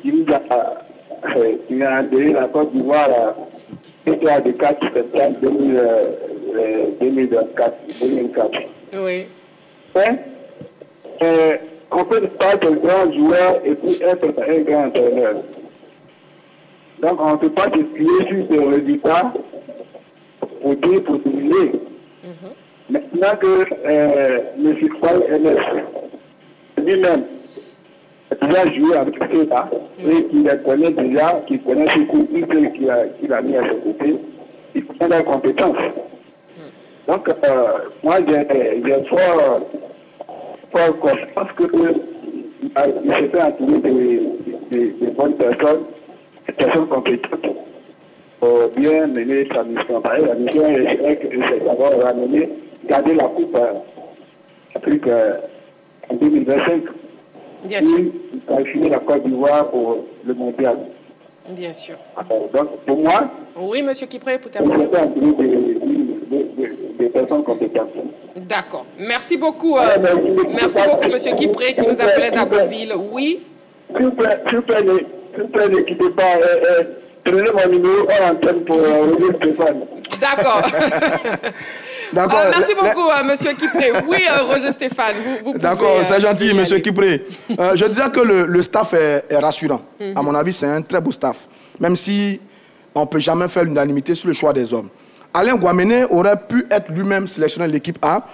qui nous a donné la Côte d'Ivoire à de 4 septembre 2004. Oui. On peut pas être un grand joueur et puis être un grand entraîneur. Donc on ne peut pas s'expliquer sur ce résultat pour dire, pour souligner. Maintenant que M. Paul MS lui-même a déjà joué avec ceux-là et qu'il les connaît déjà, qu'il connaît ses coups qu'il a mis à ses côtés, il connaît leurs compétences. Donc, moi, j'ai fort confiance qu'il s'est fait entourer de bonnes personnes, des personnes compétentes pour bien mener sa mission. La mission c'est d'avoir ramené, garder la Coupe Afrique en 2025. Bien sûr. Et finir la Côte d'Ivoire pour le mondial. Bien sûr. Donc, pour moi, oui, monsieur Kipré, pour terminer. Des personnes compétentes. D'accord. Merci beaucoup. Merci beaucoup, monsieur Kipré, qui nous appelait d'Abbeville. Oui. S'il vous plaît, ne quittez pas. Prenez mon numéro en antenne pour Roger Stéphane. D'accord. Merci beaucoup, monsieur Kipré. Oui, Roger Stéphane, vous pouvez... D'accord, c'est gentil, monsieur Kipré. Je disais que le staff est rassurant. À mon avis, c'est un très beau staff. Même si on ne peut jamais faire l'unanimité sur le choix des hommes. Alain Guaméné aurait pu être lui-même sélectionné de l'équipe A.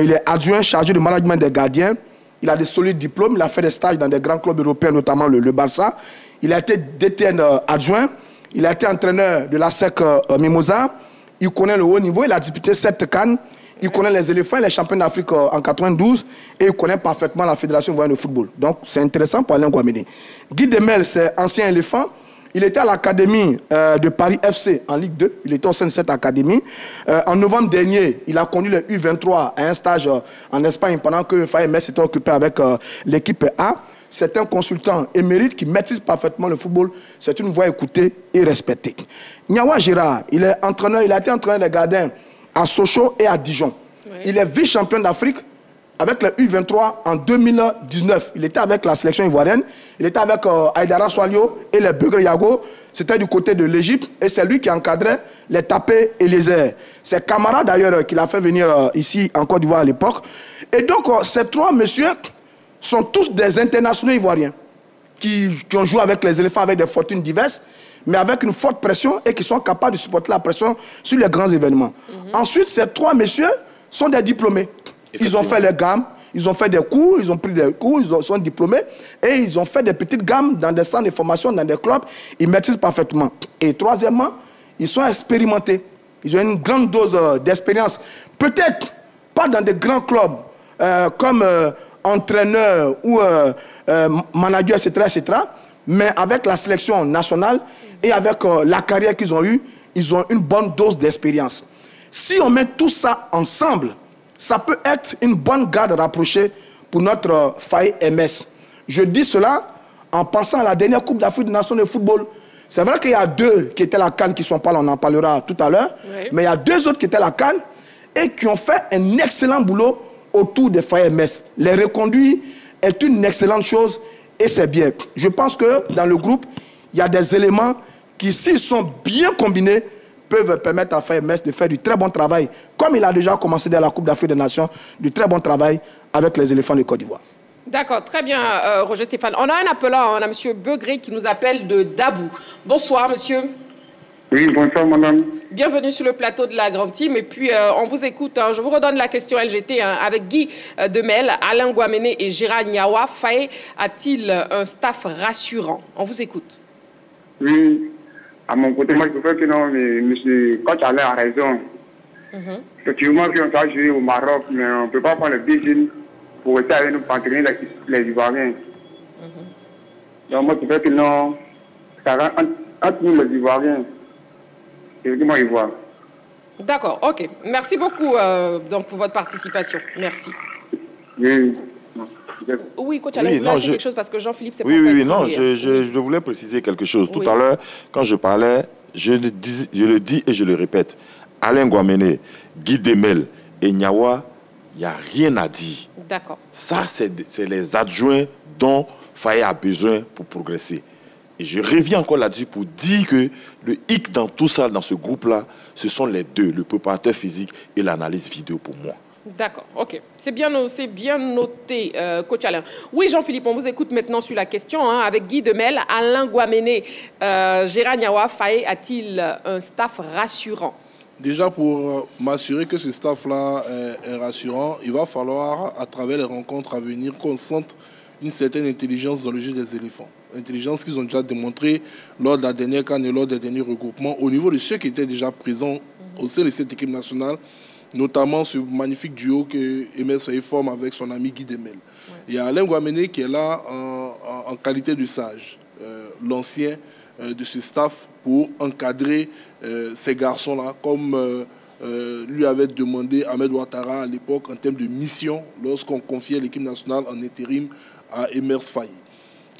Il est adjoint chargé du management des gardiens. Il a des solides diplômes. Il a fait des stages dans des grands clubs européens, notamment le Barça. Il a été DTN adjoint. Il a été entraîneur de la SEC Mimosa. Il connaît le haut niveau. Il a disputé 7 CAN. Il connaît les éléphants, les champions d'Afrique en 92. Et il connaît parfaitement la Fédération ivoirienne de football. Donc, c'est intéressant pour Alain Guaméné. Guy Demel, c'est ancien éléphant. Il était à l'académie de Paris FC en Ligue 2. Il était au sein de cette académie. En novembre dernier, il a conduit le U23 à un stage en Espagne pendant que Faye Metz s'était occupé avec l'équipe A. C'est un consultant émérite qui maîtrise parfaitement le football. C'est une voix écoutée et respectée. Niawa Gérard, il a été entraîneur des gardiens à Sochaux et à Dijon. Oui. Il est vice-champion d'Afrique avec le U23 en 2019. Il était avec la sélection ivoirienne. Il était avec Aïdara Soalio et les Beugre Yago. C'était du côté de l'Égypte. Et c'est lui qui encadrait les tapés et les airs. Ses camarades d'ailleurs qu'il a fait venir ici en Côte d'Ivoire à l'époque. Et donc ces trois messieurs sont tous des internationaux ivoiriens qui ont joué avec les éléphants avec des fortunes diverses, mais avec une forte pression et qui sont capables de supporter la pression sur les grands événements. Ensuite, ces trois messieurs sont des diplômés. Ils ont fait les gammes, ils ont fait des cours, ils ont pris des cours, ils sont diplômés et ils ont fait des petites gammes dans des centres de formation, dans des clubs. Ils maîtrisent parfaitement. Et troisièmement, ils sont expérimentés. Ils ont une grande dose d'expérience. Peut-être pas dans des grands clubs comme entraîneur ou manager, etc., etc., Mais avec la sélection nationale et avec la carrière qu'ils ont eue, ils ont une bonne dose d'expérience. Si on met tout ça ensemble, ça peut être une bonne garde rapprochée pour notre faille MS. Je dis cela en pensant à la dernière Coupe d'Afrique des Nations de football. C'est vrai qu'il y a 2 qui étaient à la CAN qui sont pas là, on en parlera tout à l'heure. Oui. Mais il y a 2 autres qui étaient à la CAN et qui ont fait un excellent boulot autour des failles MS. Les reconduire est une excellente chose et c'est bien. Je pense que dans le groupe, il y a des éléments qui, s'ils sont bien combinés, peuvent permettre à Faye MS de faire du très bon travail, comme il a déjà commencé dans la Coupe d'Afrique des Nations, du très bon travail avec les éléphants de Côte d'Ivoire. D'accord, très bien, Roger Stéphane. On a un appelant, on a M. Begré qui nous appelle de Dabou. Bonsoir, monsieur. Oui, bonsoir, madame. Bienvenue sur le plateau de la Grande Team. Et puis, on vous écoute. Hein. Je vous redonne la question LGT avec Guy Demel, Alain Guaméné et Gérard Niawa. Faye a-t-il un staff rassurant? On vous écoute. Oui, à mon côté, moi, je préfère que non, mais M. Coach Alain a raison. Effectivement, on a joué au Maroc, mais on ne peut pas prendre le BG pour rester avec nous, pour entraîner les Ivoiriens. Donc, moi, je préfère que non, ça rend entre nous, les Ivoiriens. Effectivement, Ivoire. D'accord, ok. Merci beaucoup donc, pour votre participation. Merci. Oui. Oui, coach Alain, vous quelque chose parce que Jean-Philippe, c'est non, je voulais préciser quelque chose. Tout à l'heure, quand je parlais, je le dis et je le répète. Alain Guaméné, Guy Demel et Niawa, il n'y a rien à dire. D'accord. Ça, c'est les adjoints dont Faye a besoin pour progresser. Et je reviens encore là-dessus pour dire que le hic dans tout ça, dans ce groupe-là, ce sont les 2, le préparateur physique et l'analyse vidéo pour moi. D'accord, ok. C'est bien noté, coach Alain. Oui, Jean-Philippe, on vous écoute maintenant sur la question. Hein, avec Guy Demel, Alain Guaméné, Gérard Niawa, Faye a-t-il un staff rassurant? Déjà, pour m'assurer que ce staff-là est rassurant, il va falloir, à travers les rencontres à venir, qu'on sente une certaine intelligence dans le jeu des éléphants. Intelligence qu'ils ont déjà démontré lors de la dernière CAN et lors des derniers regroupements, au niveau de ceux qui étaient déjà présents au sein de cette équipe nationale, notamment ce magnifique duo que Aimé Faye forme avec son ami Guy Demel. Il y a Alain Guaméné qui est là en qualité de sage, l'ancien de ce staff, pour encadrer ces garçons-là, comme lui avait demandé Ahmed Ouattara à l'époque en termes de mission, lorsqu'on confiait l'équipe nationale en intérim à Emers Faye.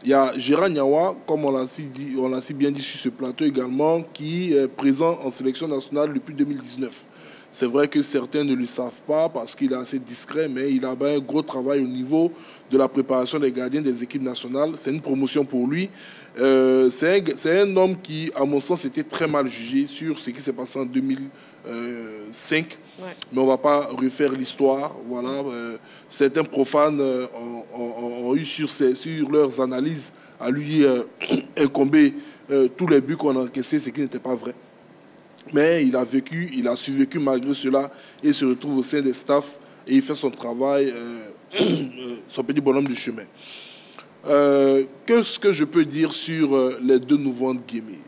Il y a Gérard Niawa, comme on l'a si bien dit sur ce plateau également, qui est présent en sélection nationale depuis 2019. C'est vrai que certains ne le savent pas parce qu'il est assez discret, mais il a un gros travail au niveau de la préparation des gardiens des équipes nationales. C'est une promotion pour lui. C'est un homme qui, à mon sens, était très mal jugé sur ce qui s'est passé en 2005. Mais on ne va pas refaire l'histoire. Voilà. Certains profanes ont eu sur leurs analyses à lui incomber tous les buts qu'on a encaissés, ce qui n'était pas vrai. Mais il a survécu malgré cela et se retrouve au sein des staffs et il fait son travail, son petit bonhomme de chemin. Qu'est-ce que je peux dire sur les 2 nouveaux Guémé,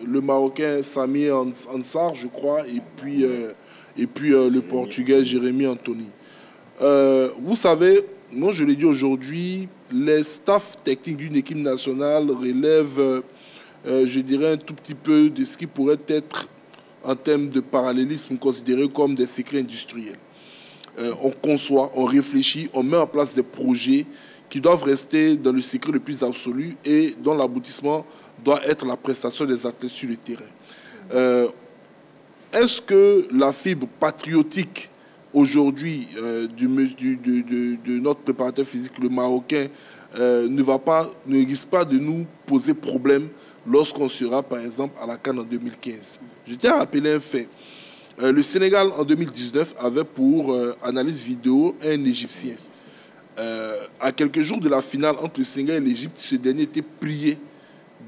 le Marocain Sami Ansar, je crois, et puis le Portugais Jérémy Anthony. Vous savez, moi je l'ai dit aujourd'hui, les staffs techniques d'une équipe nationale relèvent, je dirais, un tout petit peu de ce qui pourrait être, en termes de parallélisme, considéré comme des secrets industriels. On conçoit, on réfléchit, on met en place des projets qui doivent rester dans le secret le plus absolu et dont l'aboutissement doit être la prestation des athlètes sur le terrain. Est-ce que la fibre patriotique aujourd'hui de notre préparateur physique, le Marocain, ne risque pas de nous poser problème lorsqu'on sera, par exemple, à la CAN en 2015? Je tiens à rappeler un fait. Le Sénégal, en 2019, avait pour analyse vidéo un Égyptien. À quelques jours de la finale entre le Sénégal et l'Égypte, ce dernier était prié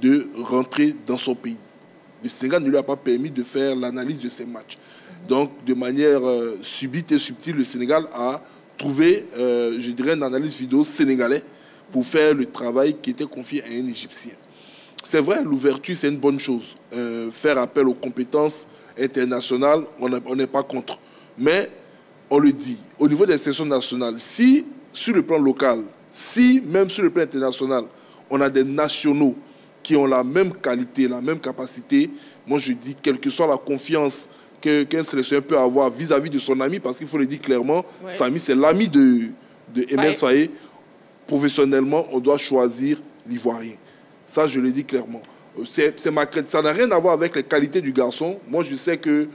de rentrer dans son pays. Le Sénégal ne lui a pas permis de faire l'analyse de ces matchs. Donc, de manière subite et subtile, le Sénégal a trouvé, je dirais, une analyse vidéo sénégalais pour faire le travail qui était confié à un Égyptien. C'est vrai, l'ouverture, c'est une bonne chose. Faire appel aux compétences internationales, on n'est pas contre. Mais, on le dit, au niveau des sélections nationales, si, sur le plan local, si, même sur le plan international, on a des nationaux qui ont la même qualité, la même capacité, moi je dis, quelle que soit la confiance qu'un sélectionneur peut avoir vis-à-vis de son ami, parce qu'il faut le dire clairement, Samy, c'est l'ami de Emel Faye. Professionnellement, on doit choisir l'Ivoirien. Ça, je le dis clairement. Ça n'a rien à voir avec les qualités du garçon. Moi, je sais que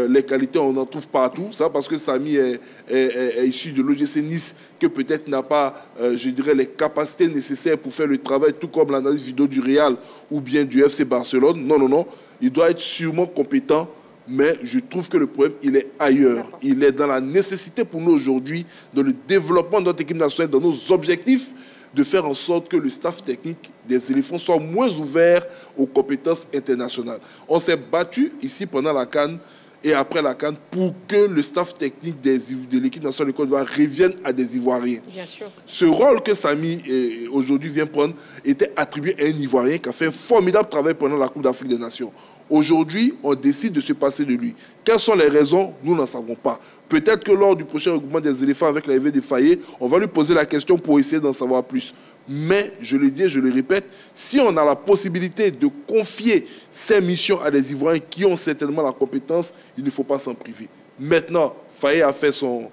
les qualités, on en trouve partout. Ça, parce que Samy est issu de l'OGC Nice, que peut-être n'a pas, je dirais, les capacités nécessaires pour faire le travail, tout comme l'analyse vidéo du Real ou bien du FC Barcelone. Non, non, non. Il doit être sûrement compétent, mais je trouve que le problème, il est ailleurs. Il est dans la nécessité pour nous aujourd'hui, dans le développement de notre équipe nationale, dans nos objectifs, de faire en sorte que le staff technique des éléphants soit moins ouvert aux compétences internationales. On s'est battu ici pendant la CAN et après la CAN pour que le staff technique de l'équipe nationale de Côte d'Ivoire revienne à des Ivoiriens. Bien sûr. Ce rôle que Samy aujourd'hui vient prendre était attribué à un Ivoirien qui a fait un formidable travail pendant la Coupe d'Afrique des Nations. Aujourd'hui, on décide de se passer de lui. Quelles sont les raisons? Nous n'en savons pas. Peut-être que lors du prochain regroupement des éléphants avec l'arrivée de Faye, on va lui poser la question pour essayer d'en savoir plus. Mais, je le dis et je le répète, si on a la possibilité de confier ces missions à des Ivoiriens qui ont certainement la compétence, il ne faut pas s'en priver. Maintenant, Faye a fait son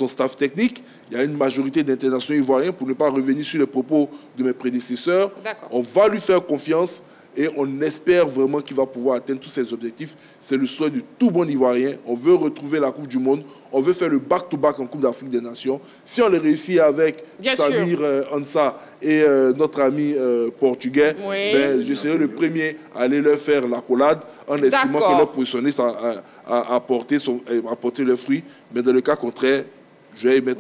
staff technique. Il y a une majorité d'internationaux ivoiriens, pour ne pas revenir sur les propos de mes prédécesseurs. On va lui faire confiance. Et on espère vraiment qu'il va pouvoir atteindre tous ses objectifs. C'est le souhait de tout bon Ivoirien. On veut retrouver la Coupe du Monde. On veut faire le back-to-back en Coupe d'Afrique des Nations. Si on le réussit avec Samir Ansa et notre ami portugais, ben, je serai le premier à aller leur faire l'accolade en estimant que leur positionner a apporté leurs fruits. Mais dans le cas contraire,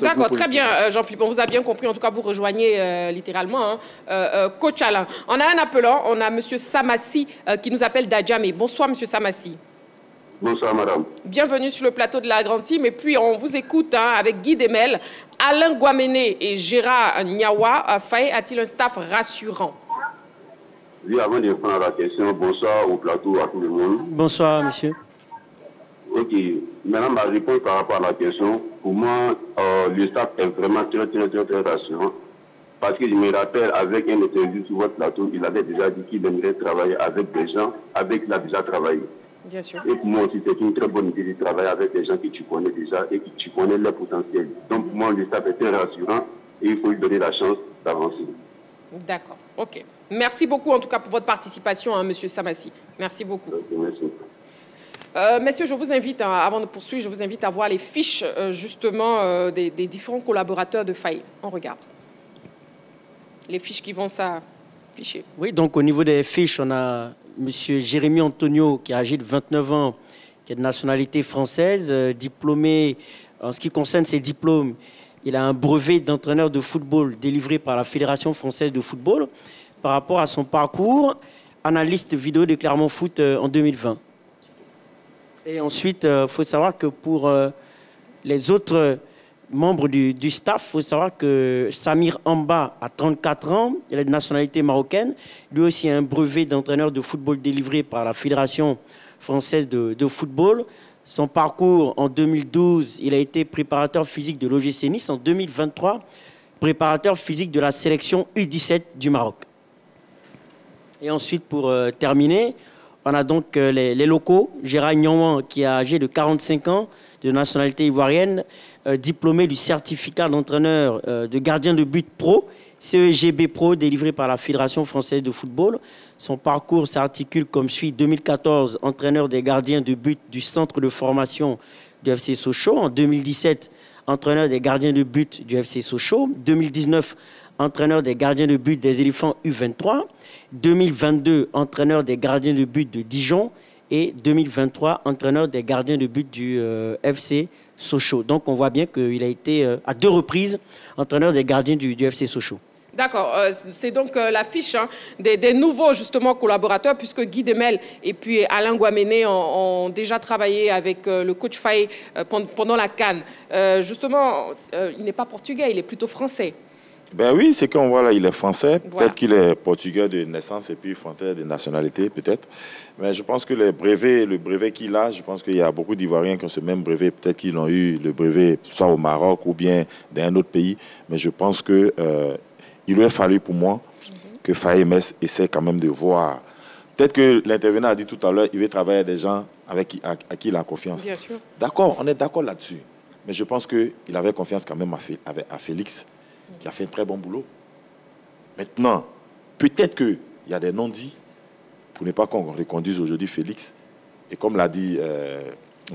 d'accord, très bien, Jean-Philippe. On vous a bien compris. En tout cas, vous rejoignez littéralement. Coach Alain, on a un appelant. On a M. Samassi qui nous appelle d'Adjamé. Bonsoir, M. Samassi. Bonsoir, madame. Bienvenue sur le plateau de la Grande Team. Et puis, on vous écoute avec Guy Demel. Alain Guaméné et Gérard Niawa. Faye a-t-il un staff rassurant? Oui, avant de répondre à la question, bonsoir au plateau, à tout le monde. Bonsoir, monsieur. Ok. Maintenant, ma réponse par rapport à la question, pour moi, le staff est vraiment très rassurant. Parce que je me rappelle, avec un interview sur votre plateau, il avait déjà dit qu'il aimerait travailler avec des gens avec qui il a déjà travaillé. Bien sûr. Et pour moi aussi, c'est une très bonne idée de travailler avec des gens que tu connais déjà et que tu connais leur potentiel. Donc, pour moi, le staff est très rassurant et il faut lui donner la chance d'avancer. D'accord. OK. Merci beaucoup, en tout cas, pour votre participation, hein, M. Samassi. Merci beaucoup. Okay, merci. Messieurs, je vous invite, avant de poursuivre, je vous invite à voir les fiches justement des différents collaborateurs de Faye. On regarde. Les fiches qui vont s'afficher. Oui, donc au niveau des fiches, on a M. Jérémy Antonio, qui est âgé de 29 ans, qui est de nationalité française, diplômé, en ce qui concerne ses diplômes, il a un brevet d'entraîneur de football délivré par la Fédération française de football. Par rapport à son parcours, analyste vidéo de Clermont Foot en 2020. Et ensuite, il faut savoir que pour les autres membres du staff, il faut savoir que Samir Amba a 34 ans, il est de nationalité marocaine. Lui aussi a un brevet d'entraîneur de football délivré par la Fédération française de football. Son parcours, en 2012, il a été préparateur physique de l'OGC Nice. En 2023, préparateur physique de la sélection U17 du Maroc. Et ensuite, pour terminer, on a donc les locaux. Gérard Niawa, qui est âgé de 45 ans, de nationalité ivoirienne, diplômé du certificat d'entraîneur de gardien de but pro, CEGB Pro, délivré par la Fédération française de football. Son parcours s'articule comme suit. 2014, entraîneur des gardiens de but du centre de formation du FC Sochaux. En 2017, entraîneur des gardiens de but du FC Sochaux. 2019, entraîneur des gardiens de but des éléphants U23. 2022, entraîneur des gardiens de but de Dijon. Et 2023, entraîneur des gardiens de but du FC Sochaux. Donc on voit bien qu'il a été à 2 reprises entraîneur des gardiens du FC Sochaux. D'accord, c'est donc la fiche des nouveaux justement collaborateurs, puisque Guy Demel et puis Alain Guaméné ont déjà travaillé avec le coach Faye pendant la CAN. Justement, il n'est pas portugais, il est plutôt français. Ben oui, c'est qu'on voit là, il est français. Peut-être qu'il est portugais de naissance et puis français de nationalité, peut-être. Mais je pense que le brevet qu'il a, je pense qu'il y a beaucoup d'Ivoiriens qui ont ce même brevet. Peut-être qu'ils ont eu le brevet soit au Maroc ou bien dans un autre pays. Mais je pense que il lui a fallu pour moi que Faye Mess essaie quand même de voir. Peut-être que l'intervenant a dit tout à l'heure, il veut travailler avec des gens à qui il a confiance. Bien sûr. D'accord, on est d'accord là-dessus. Mais je pense qu'il avait confiance quand même à Félix, qui a fait un très bon boulot. Maintenant, peut-être qu'il y a des non-dits pour ne pas qu'on reconduise aujourd'hui Félix. Et comme l'a dit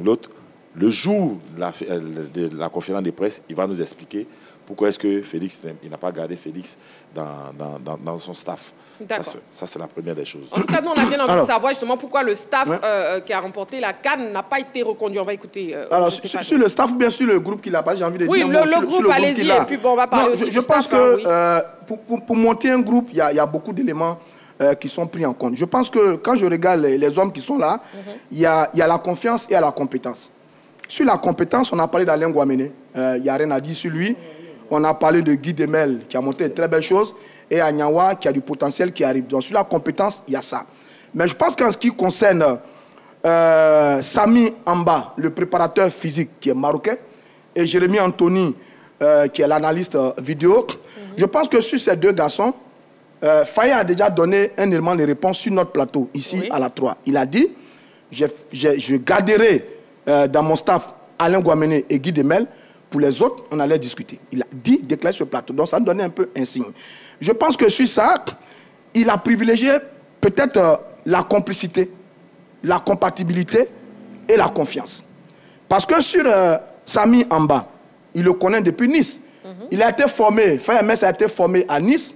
l'autre, le jour de la conférence de presse, il va nous expliquer pourquoi est-ce que Félix, il n'a pas gardé Félix dans son staff. Ça, c'est la première des choses. En tout cas, nous, on a bien envie de savoir justement pourquoi le staff qui a remporté la CAN n'a pas été reconduit. On va écouter. Alors, sur le staff ou bien sur le groupe qui l'a pas, j'ai envie de dire... Oui, le groupe, allez-y, et puis bon, on va parler aussi du staff. Je pense que pour monter un groupe, il y a beaucoup d'éléments qui sont pris en compte. Je pense que quand je regarde les hommes qui sont là, il y a la confiance et il y a la compétence. Sur la compétence, on a parlé d'Alain Guamene. Il n'y a rien à dire sur lui. On a parlé de Guy Demel, qui a monté de très belles choses, et Agnawa, qui a du potentiel qui arrive. Donc, sur la compétence, il y a ça. Mais je pense qu'en ce qui concerne Sami Amba, le préparateur physique, qui est marocain, et Jérémy Anthony, qui est l'analyste vidéo, je pense que sur ces deux garçons, Faye a déjà donné un élément de réponse sur notre plateau, ici à la 3. Il a dit, je garderai dans mon staff Alain Guamene et Guy Demel. Pour les autres, on allait discuter. Il a dit, déclaré sur le plateau. Donc, ça nous donnait un peu un signe. Je pense que sur ça, il a privilégié peut-être la complicité, la compatibilité et la confiance. Parce que sur Sami Amba, il le connaît depuis Nice. Il a été formé, Faye Mess a été formé à Nice,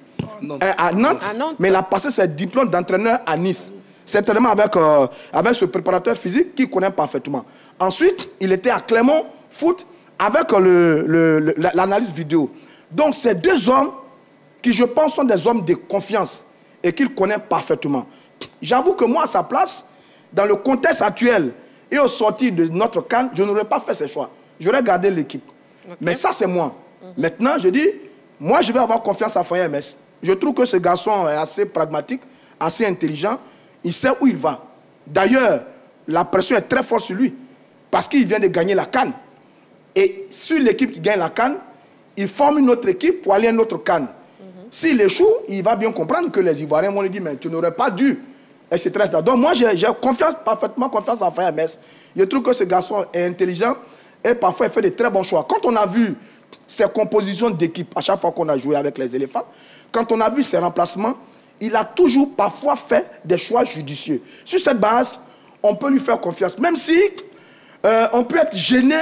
à Nantes, mais il a passé ses diplômes d'entraîneur à Nice. Certainement avec ce préparateur physique qu'il connaît parfaitement. Ensuite, il était à Clermont Foot avec l'analyse vidéo. Donc, ces deux hommes qui, je pense, sont des hommes de confiance et qu'il connaît parfaitement. J'avoue que moi, à sa place, dans le contexte actuel et au sortir de notre CAN, je n'aurais pas fait ce choix. J'aurais gardé l'équipe. Mais ça, c'est moi. Maintenant, je dis, moi, je vais avoir confiance à Faye Mess. Je trouve que ce garçon est assez pragmatique, assez intelligent. Il sait où il va. D'ailleurs, la pression est très forte sur lui parce qu'il vient de gagner la CAN. Et sur l'équipe qui gagne la CAN, il forme une autre équipe pour aller à une autre CAN. S'il échoue, il va bien comprendre que les Ivoiriens vont lui dire, mais tu n'aurais pas dû. Etc. Donc moi, j'ai parfaitement confiance en Faye Mess. Je trouve que ce garçon est intelligent et parfois il fait de très bons choix. Quand on a vu ses compositions d'équipe, à chaque fois qu'on a joué avec les éléphants, quand on a vu ses remplacements, il a toujours parfois fait des choix judicieux. Sur cette base, on peut lui faire confiance. Même si on peut être gêné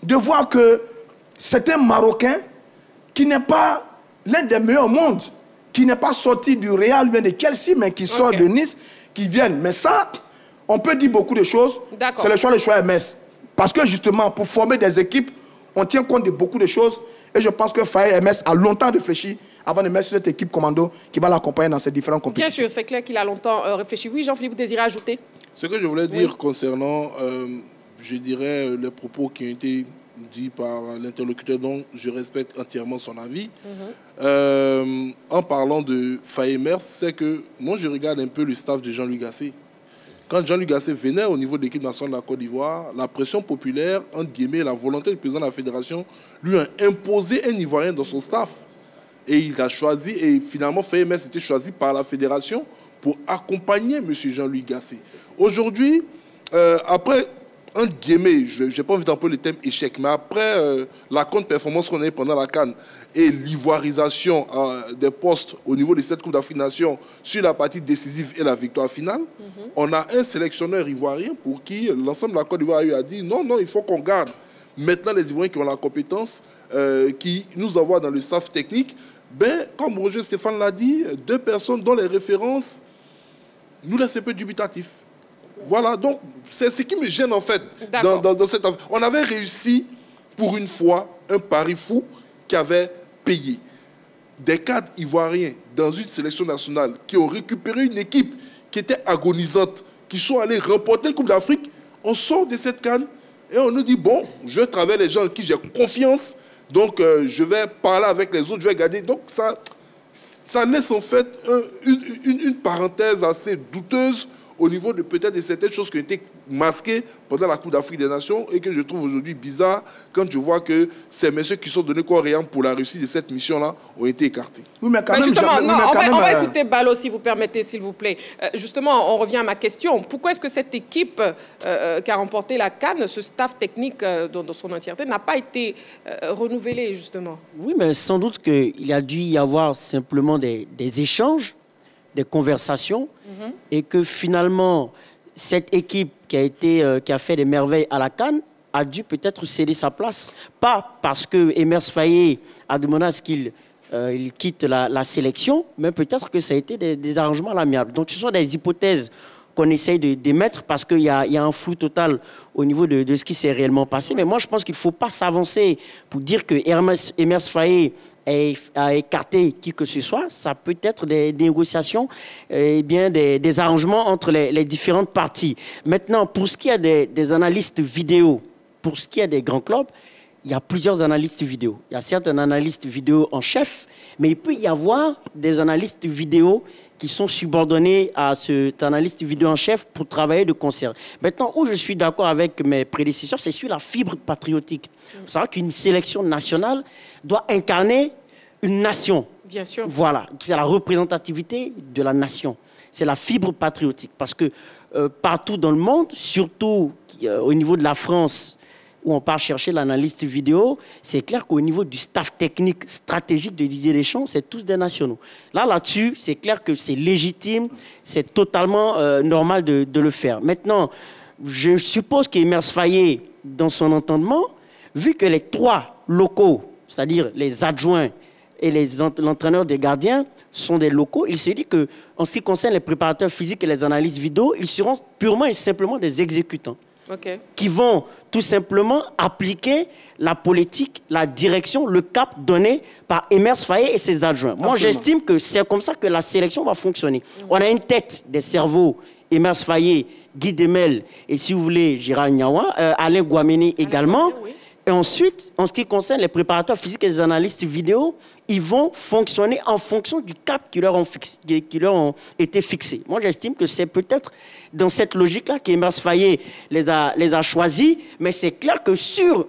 de voir que c'est un Marocain qui n'est pas l'un des meilleurs au monde, qui n'est pas sorti du Real ou de Chelsea, mais qui sort de Nice, qui viennent. Mais ça, on peut dire beaucoup de choses. C'est le choix de Faye Mess. Parce que justement, pour former des équipes, on tient compte de beaucoup de choses. Et je pense que Faye Mess a longtemps réfléchi avant de mettre sur cette équipe commando qui va l'accompagner dans ces différentes compétitions. Bien sûr, c'est clair qu'il a longtemps réfléchi. Oui, Jean-Philippe, vous désirez ajouter? Ce que je voulais dire concernant, je dirais, les propos qui ont été dit par l'interlocuteur dont je respecte entièrement son avis. En parlant de Faye Mess, c'est que moi je regarde un peu le staff de Jean-Louis Gasset. Quand Jean-Louis Gasset venait au niveau de l'équipe nationale de la Côte d'Ivoire, la pression populaire, entre guillemets, la volonté du président de la fédération lui a imposé un Ivoirien dans son staff. Et il a choisi, et finalement Faye Mess était choisi par la fédération pour accompagner M. Jean-Louis Gasset. Aujourd'hui, après, entre guillemets, je n'ai pas envie d'employer le thème échec, mais après la contre-performance qu'on a eu pendant la CAN et l'ivoirisation des postes au niveau de cette Coupe d'Afrique Nations sur la partie décisive et la victoire finale, on a un sélectionneur ivoirien pour qui l'ensemble de la Côte d'Ivoire a dit non, il faut qu'on garde maintenant les Ivoiriens qui ont la compétence, qui nous envoient dans le staff technique. Comme Roger Stéphane l'a dit, deux personnes dont les références nous laissent un peu dubitatifs. Voilà, donc c'est ce qui me gêne en fait dans cette affaire. On avait réussi pour une fois un pari fou qui avait payé. Des cadres ivoiriens dans une sélection nationale qui ont récupéré une équipe qui était agonisante, qui sont allés remporter la Coupe d'Afrique. On sort de cette CAN et on nous dit, bon, je travaille les gens en qui j'ai confiance, donc je vais parler avec les autres, je vais garder. Donc ça laisse en fait une parenthèse assez douteuse au niveau de peut-être de certaines choses qui ont été masqué pendant la Coupe d'Afrique des Nations et que je trouve aujourd'hui bizarre quand je vois que ces messieurs qui sont donnés corps et âme pour la réussite de cette mission-là ont été écartés. Oui, mais quand même, justement, on va écouter Balo, si vous permettez, s'il vous plaît. Justement, on revient à ma question. Pourquoi est-ce que cette équipe qui a remporté la CAN, ce staff technique dans son entièreté, n'a pas été renouvelé, justement? Oui, mais sans doute qu'il a dû y avoir simplement des échanges, des conversations, et que finalement, cette équipe qui a fait des merveilles à la CAN a dû peut-être céder sa place. Pas parce que Emers Faé a demandé à ce qu'il quitte la sélection, mais peut-être que ça a été des arrangements à l'amiable. Donc ce sont des hypothèses qu'on essaye d'émettre parce qu'il y a un flou total au niveau de ce qui s'est réellement passé. Mais moi, je pense qu'il ne faut pas s'avancer pour dire que Emers Faé a écarté qui que ce soit. Ça peut être des négociations, des arrangements entre les différentes parties. Maintenant, pour ce qui est des analystes vidéo, pour ce qui est des grands clubs, il y a plusieurs analystes vidéo. Il y a certes un analyste vidéo en chef, mais il peut y avoir des analystes vidéo qui sont subordonnés à cet analyste vidéo en chef pour travailler de concert. Maintenant, où je suis d'accord avec mes prédécesseurs, c'est sur la fibre patriotique. Il faut savoir qu'une sélection nationale doit incarner une nation. Bien sûr. Voilà, c'est la représentativité de la nation. C'est la fibre patriotique. Parce que partout dans le monde, surtout au niveau de la France, où on part chercher l'analyste vidéo, c'est clair qu'au niveau du staff technique stratégique de Didier Deschamps, c'est tous des nationaux. Là-dessus, c'est clair que c'est légitime, c'est totalement normal de le faire. Maintenant, je suppose qu'Emers Faé, dans son entendement, vu que les trois locaux, c'est-à-dire les adjoints et l'entraîneur des gardiens sont des locaux, il se dit qu'en ce qui concerne les préparateurs physiques et les analystes vidéo, ils seront purement et simplement des exécutants. Qui vont tout simplement appliquer la politique, la direction, le cap donné par Emers Faé et ses adjoints. Moi, j'estime que c'est comme ça que la sélection va fonctionner. On a une tête, des cerveaux, Emers Faé, Guy Demel et, si vous voulez, Gérard Niawa, Alain Guaméné également. Et ensuite, en ce qui concerne les préparateurs physiques et les analystes vidéo, ils vont fonctionner en fonction du cap qui leur ont été fixés. Moi, j'estime que c'est peut-être dans cette logique-là qu'Emers Faé les a choisis, mais c'est clair que sur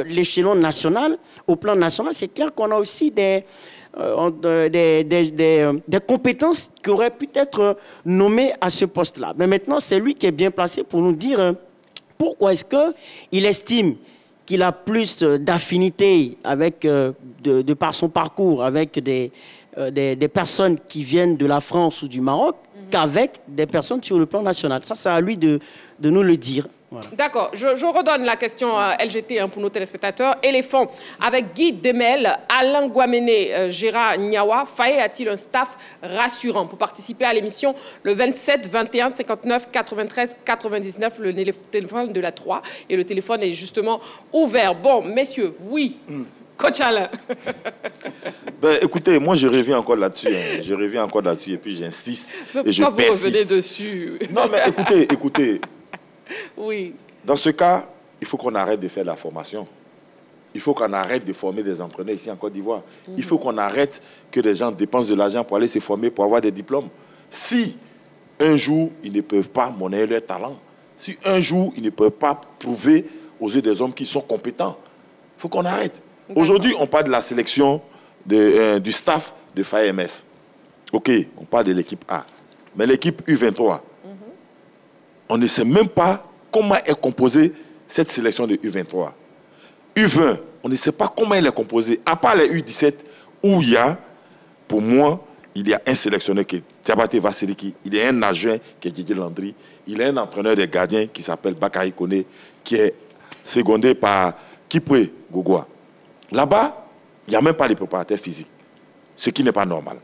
l'échelon national, au plan national, c'est clair qu'on a aussi des compétences qui auraient pu être nommées à ce poste-là. Mais maintenant, c'est lui qui est bien placé pour nous dire pourquoi est-ce qu'il estime qu'il a plus d'affinité avec, de par son parcours avec des personnes qui viennent de la France ou du Maroc qu'avec des personnes sur le plan national. Ça, c'est à lui de nous le dire. Voilà. D'accord. Je redonne la question LGT pour nos téléspectateurs. Éléphant, avec Guy Demel, Alain Guaméné, Gérard Niawa, Faé a-t-il un staff rassurant pour participer à l'émission le 27 21 59 93 99, le téléphone de la 3, et le téléphone est justement ouvert. Bon, messieurs, oui. Coach Alain. Écoutez, moi je reviens encore là-dessus. Je reviens encore là-dessus et puis j'insiste. Et je persiste. Pourquoi vous revenez dessus? Non, mais écoutez. Oui. Dans ce cas, il faut qu'on arrête de faire la formation. Il faut qu'on arrête de former des entraîneurs ici en Côte d'Ivoire. Il faut qu'on arrête que les gens dépensent de l'argent pour aller se former, pour avoir des diplômes. Si un jour, ils ne peuvent pas monnayer leur talent, si un jour, ils ne peuvent pas prouver aux yeux des hommes qu'ils sont compétents, il faut qu'on arrête. Aujourd'hui, on parle de la sélection du staff de Faé MS. OK, on parle de l'équipe A. Mais l'équipe U23, on ne sait même pas comment est composée cette sélection de U23. U20, on ne sait pas comment elle est composée. À part les U17, où il y a, pour moi, il y a un sélectionneur qui est Diabaté Vassiliki, il y a un adjoint qui est Didier Landry, il y a un entraîneur des gardiens qui s'appelle Bakary Koné, qui est secondé par Kipré Gougoua. Là-bas, il n'y a même pas de préparateur physique, ce qui n'est pas normal.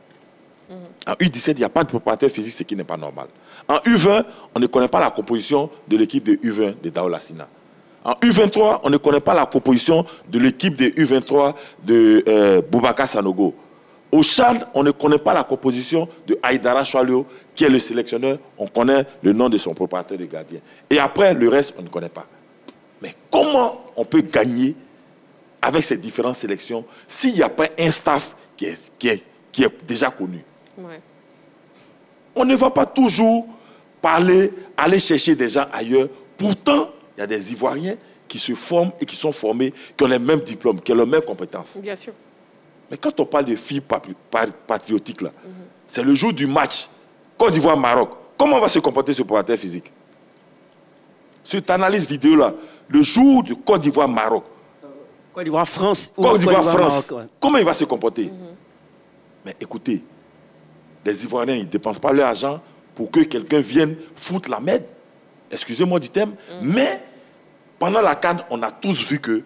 En U17, il n'y a pas de préparateur physique, ce qui n'est pas normal. En U20, on ne connaît pas la composition de l'équipe de U20 de Daoula Sina. En U23, on ne connaît pas la composition de l'équipe de U23 de Boubacar Sanogo. Au Tchad, on ne connaît pas la composition de Aïdara Choualio, qui est le sélectionneur. On connaît le nom de son préparateur de gardien. Et après, le reste, on ne connaît pas. Mais comment on peut gagner avec ces différentes sélections s'il n'y a pas un staff qui est déjà connu? Ouais. On ne va pas toujours aller chercher des gens ailleurs Pourtant, il y a des Ivoiriens qui se forment et qui sont formés, qui ont les mêmes diplômes, qui ont les mêmes compétences. Bien sûr. Mais quand on parle de filles patriotiques, là, c'est le jour du match Côte d'Ivoire-Maroc. Comment va se comporter ce préparateur physique? Cette analyse vidéo-là, le jour de Côte d'Ivoire-Maroc. Côte d'Ivoire-France. Côte d'Ivoire-France. Ouais. Comment il va se comporter? Mais écoutez, les Ivoiriens, ils ne dépensent pas leur argent pour que quelqu'un vienne foutre la merde. Excusez-moi du terme. Mais pendant la CAN, on a tous vu que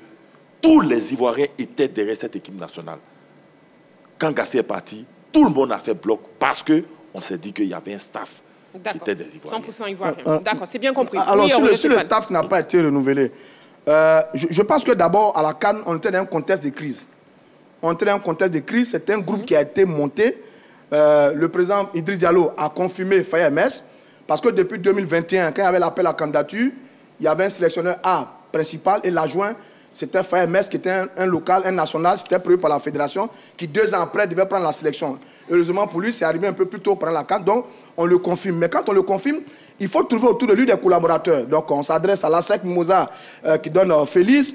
tous les Ivoiriens étaient derrière cette équipe nationale. Quand Gassé est parti, tout le monde a fait bloc parce qu'on s'est dit qu'il y avait un staff qui était des Ivoiriens. 100% Ivoiriens. D'accord, c'est bien compris. Alors, oui, si le staff n'a pas été renouvelé, je pense que d'abord, à la CAN, on était dans un contexte de crise. On était dans un contexte de crise. C'est un groupe qui a été monté. Le président Idriss Diallo a confirmé Faye MS parce que depuis 2021, quand il y avait l'appel à candidature, il y avait un sélectionneur A principal et l'adjoint, c'était Faye MS qui était un local, un national, c'était prévu par la fédération qui 2 ans après devait prendre la sélection. Heureusement pour lui, c'est arrivé un peu plus tôt pendant la CAN, donc on le confirme. Mais quand on le confirme, il faut trouver autour de lui des collaborateurs. Donc on s'adresse à Lassec Mimosa qui donne Félix,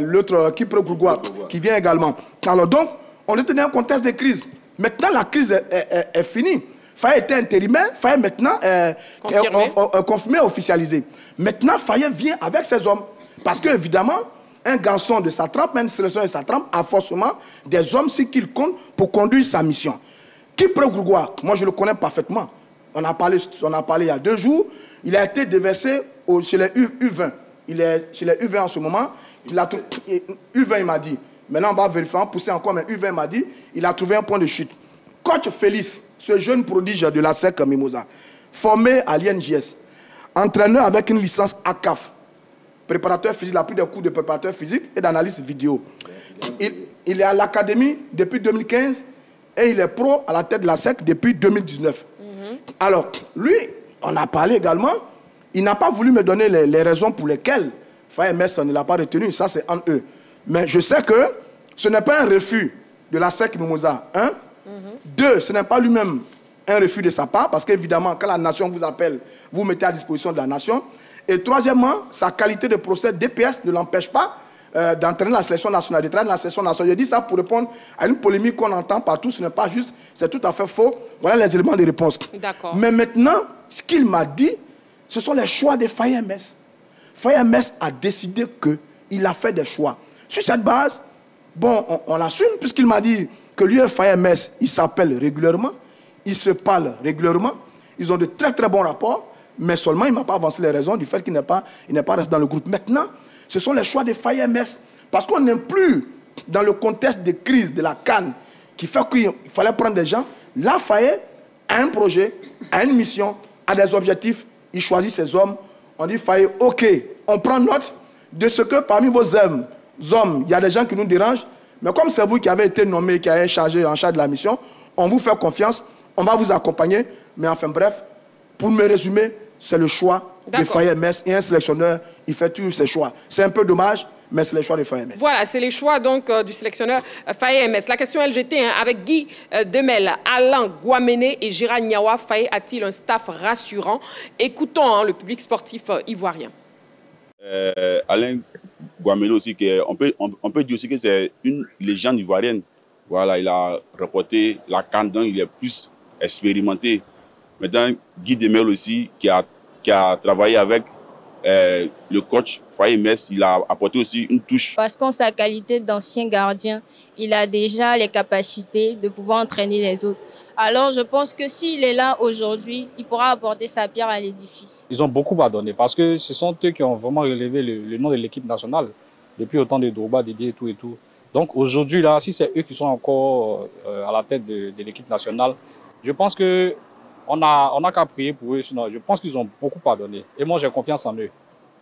l'autre Kipre Gourgoua qui vient également. Alors donc, on était dans un contexte de crise. Maintenant, la crise est finie. Faye était intérimaire, Faye maintenant est confirmé, officialisé. Maintenant, Faye vient avec ses hommes. Parce qu'évidemment, un garçon de sa trempe, une sélection de sa trempe, a forcément des hommes sur qui il compte pour conduire sa mission. Kipre Gourgoua, moi je le connais parfaitement. On a parlé il y a 2 jours. Il a été déversé chez les U20. Il est chez les U20 en ce moment. U20, il m'a dit. Maintenant, on va vérifier, pousser encore, mais U20 m'a dit, il a trouvé un point de chute. Coach Félix, ce jeune prodige de la SEC Mimosa, formé à l'INJS, entraîneur avec une licence ACAF, préparateur physique, il a pris des cours de préparateur physique et d'analyse vidéo. Il est à l'académie depuis 2015 et il est pro à la tête de la SEC depuis 2019. Alors, lui, on a parlé également, il n'a pas voulu me donner les raisons pour lesquelles Faye MS ne l'a pas retenu, ça c'est en eux. Mais je sais que ce n'est pas un refus de la SEC Mimosa. 1. 2, ce n'est pas lui-même un refus de sa part, parce qu'évidemment, quand la nation vous appelle, vous mettez à disposition de la nation. Et troisièmement, sa qualité de procès DPS ne l'empêche pas d'entraîner la sélection nationale, de traîner la sélection nationale. Je dis ça pour répondre à une polémique qu'on entend partout. Ce n'est pas juste, c'est tout à fait faux. Voilà les éléments de réponse. Mais maintenant, ce qu'il m'a dit, ce sont les choix de Faye MS. Faye MS a décidé qu'il a fait des choix. Sur cette base, bon, on l'assume, puisqu'il m'a dit que lui et Faye MS, ils s'appellent régulièrement, ils se parlent régulièrement, ils ont de très très bons rapports, mais seulement il ne m'a pas avancé les raisons du fait qu'il n'est pas resté dans le groupe. Maintenant, ce sont les choix de Faye MS, parce qu'on n'est plus dans le contexte de crise de la CAN, qui fait qu'il fallait prendre des gens. Là, Faye a un projet, a une mission, a des objectifs, il choisit ses hommes. On dit Faye, ok, on prend note de ce que parmi vos hommes, il y a des gens qui nous dérangent, mais comme c'est vous qui avez été nommé, qui avez en charge de la mission, on vous fait confiance, on va vous accompagner, mais enfin bref, pour me résumer, c'est le choix de Faye MS et un sélectionneur, il fait toujours ses choix. C'est un peu dommage, mais c'est les choix de Faye MS. Voilà, c'est les choix donc du sélectionneur Faye MS. La question LGT, avec Guy Demel, Alain Guaméné et Gérard Niawa, Faye a-t-il un staff rassurant? Écoutons le public sportif ivoirien. Alain Guaméné aussi, on peut dire aussi que c'est une légende ivoirienne. Voilà, il a remporté la CAN, donc il est plus expérimenté. Maintenant, Guy Demel aussi, qui a travaillé avec le coach Faye MS, il a apporté aussi une touche. Parce qu'en sa qualité d'ancien gardien, il a déjà les capacités de pouvoir entraîner les autres. Alors je pense que s'il est là aujourd'hui, il pourra apporter sa pierre à l'édifice. Ils ont beaucoup à donner parce que ce sont eux qui ont vraiment relevé le nom de l'équipe nationale depuis autant de Drogba, Didier et tout et tout. Donc aujourd'hui, là, si c'est eux qui sont encore à la tête de l'équipe nationale, je pense que on n'a qu'à prier pour eux. Sinon, je pense qu'ils ont beaucoup à donner. Et moi, j'ai confiance en eux.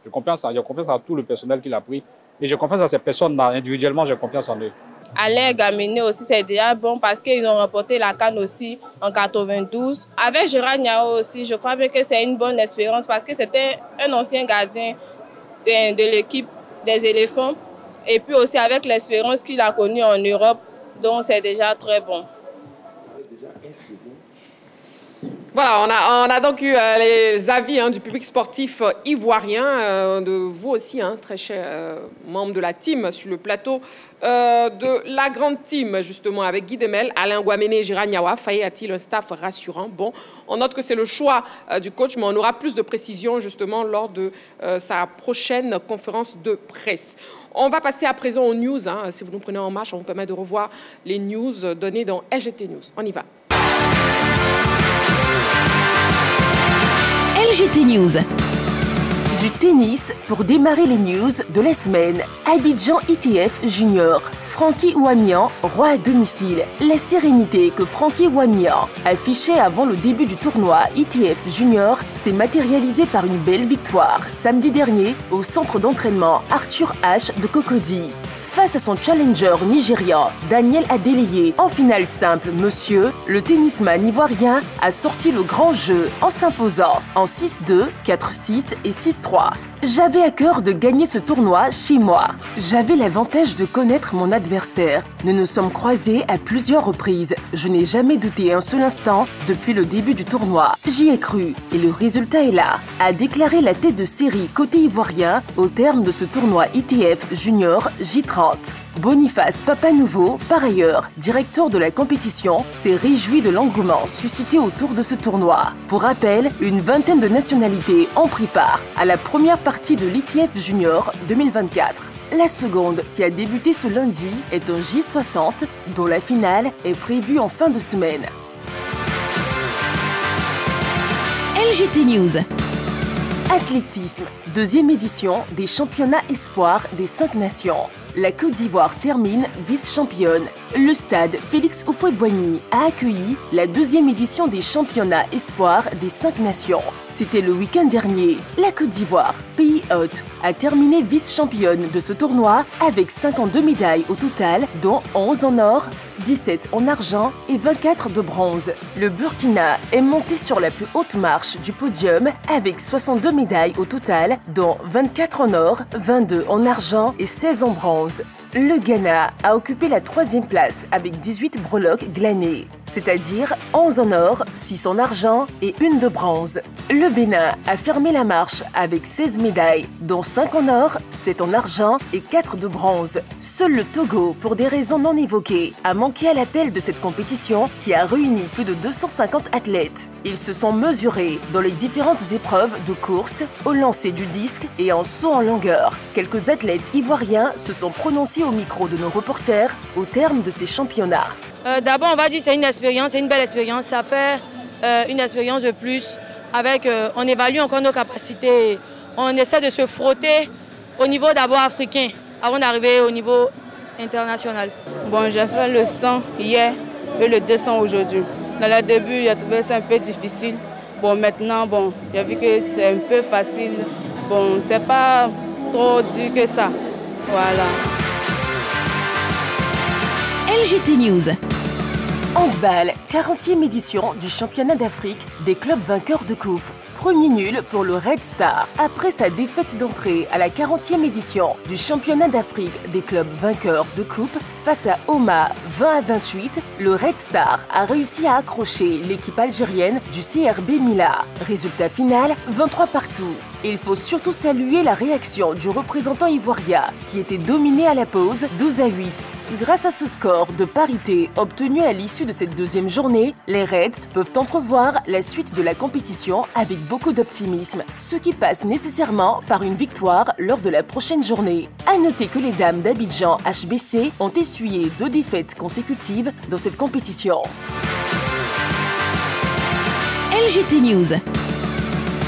J'ai confiance à tout le personnel qu'il a pris. Et j'ai confiance à ces personnes-là. Individuellement, j'ai confiance en eux. Alain Guaméné aussi, c'est déjà bon parce qu'ils ont remporté la CAN aussi en 92. Avec Gérard Niao aussi, je crois bien que c'est une bonne expérience parce que c'était un ancien gardien de l'équipe des éléphants. Et puis aussi avec l'expérience qu'il a connue en Europe, donc c'est déjà très bon. Voilà, on a donc eu les avis du public sportif ivoirien, de vous aussi, très chers membres de la team, sur le plateau de la grande team, justement, avec Guy Demel, Alain Guamene et Gérard Niawa. Faye a-t-il un staff rassurant? Bon, on note que c'est le choix du coach, mais on aura plus de précisions, justement, lors de sa prochaine conférence de presse. On va passer à présent aux news. Si vous nous prenez en marche, on vous permet de revoir les news données dans LGT News. On y va. LGT News. Du tennis pour démarrer les news de la semaine. Abidjan ITF Junior. Francky Ouamian, roi à domicile. La sérénité que Francky Ouamian affichait avant le début du tournoi ITF Junior s'est matérialisée par une belle victoire samedi dernier au centre d'entraînement Arthur H de Cocody. Face à son challenger nigérian, Daniel Adeleye, en finale simple, monsieur, le tennisman ivoirien a sorti le grand jeu en s'imposant en 6-2, 4-6 et 6-3. J'avais à cœur de gagner ce tournoi chez moi. J'avais l'avantage de connaître mon adversaire. Nous nous sommes croisés à plusieurs reprises. Je n'ai jamais douté un seul instant depuis le début du tournoi. J'y ai cru et le résultat est là, a déclaré la tête de série côté ivoirien au terme de ce tournoi ITF Junior J30. Boniface Papanouveau, par ailleurs, directeur de la compétition, s'est réjoui de l'engouement suscité autour de ce tournoi. Pour rappel, une vingtaine de nationalités ont pris part à la première partie de l'ITF Junior 2024. La seconde, qui a débuté ce lundi, est un J60, dont la finale est prévue en fin de semaine. LGT News. Athlétisme, deuxième édition des championnats espoirs des 5 nations. La Côte d'Ivoire termine vice-championne. Le stade Félix Houphouët-Boigny a accueilli la deuxième édition des championnats espoirs des 5 nations. C'était le week-end dernier. La Côte d'Ivoire, pays hôte, a terminé vice-championne de ce tournoi avec 52 médailles au total, dont 11 en or, 17 en argent et 24 de bronze. Le Burkina est monté sur la plus haute marche du podium avec 62 médailles au total, dont 24 en or, 22 en argent et 16 en bronze. Le Ghana a occupé la 3e place avec 18 breloques glanées, c'est-à-dire 11 en or, 6 en argent et 1 de bronze. Le Bénin a fermé la marche avec 16 médailles, dont 5 en or, 7 en argent et 4 de bronze. Seul le Togo, pour des raisons non évoquées, a manqué à l'appel de cette compétition qui a réuni plus de 250 athlètes. Ils se sont mesurés dans les différentes épreuves de course, au lancer du disque et en saut en longueur. Quelques athlètes ivoiriens se sont prononcés au micro de nos reporters au terme de ces championnats. D'abord, on va dire que c'est une expérience, c'est une belle expérience. Ça fait une expérience de plus. Avec, on évalue encore nos capacités. On essaie de se frotter au niveau d'abord africain avant d'arriver au niveau international. Bon, j'ai fait le 100 hier et le 200 aujourd'hui. Dans le début, j'ai trouvé ça un peu difficile. Bon, maintenant, bon, j'ai vu que c'est un peu facile. Bon, c'est pas trop dur que ça. Voilà. LGT News. Handball, 40e édition du championnat d'Afrique des clubs vainqueurs de coupe. Premier nul pour le Red Star. Après sa défaite d'entrée à la 40e édition du championnat d'Afrique des clubs vainqueurs de coupe face à Oma 20-28, le Red Star a réussi à accrocher l'équipe algérienne du CRB Mila. Résultat final, 23 partout. Il faut surtout saluer la réaction du représentant ivoirien qui était dominé à la pause 12-8. Grâce à ce score de parité obtenu à l'issue de cette deuxième journée, les Reds peuvent entrevoir la suite de la compétition avec beaucoup d'optimisme, ce qui passe nécessairement par une victoire lors de la prochaine journée. À noter que les dames d'Abidjan HBC ont essuyé 2 défaites consécutives dans cette compétition. LGT News.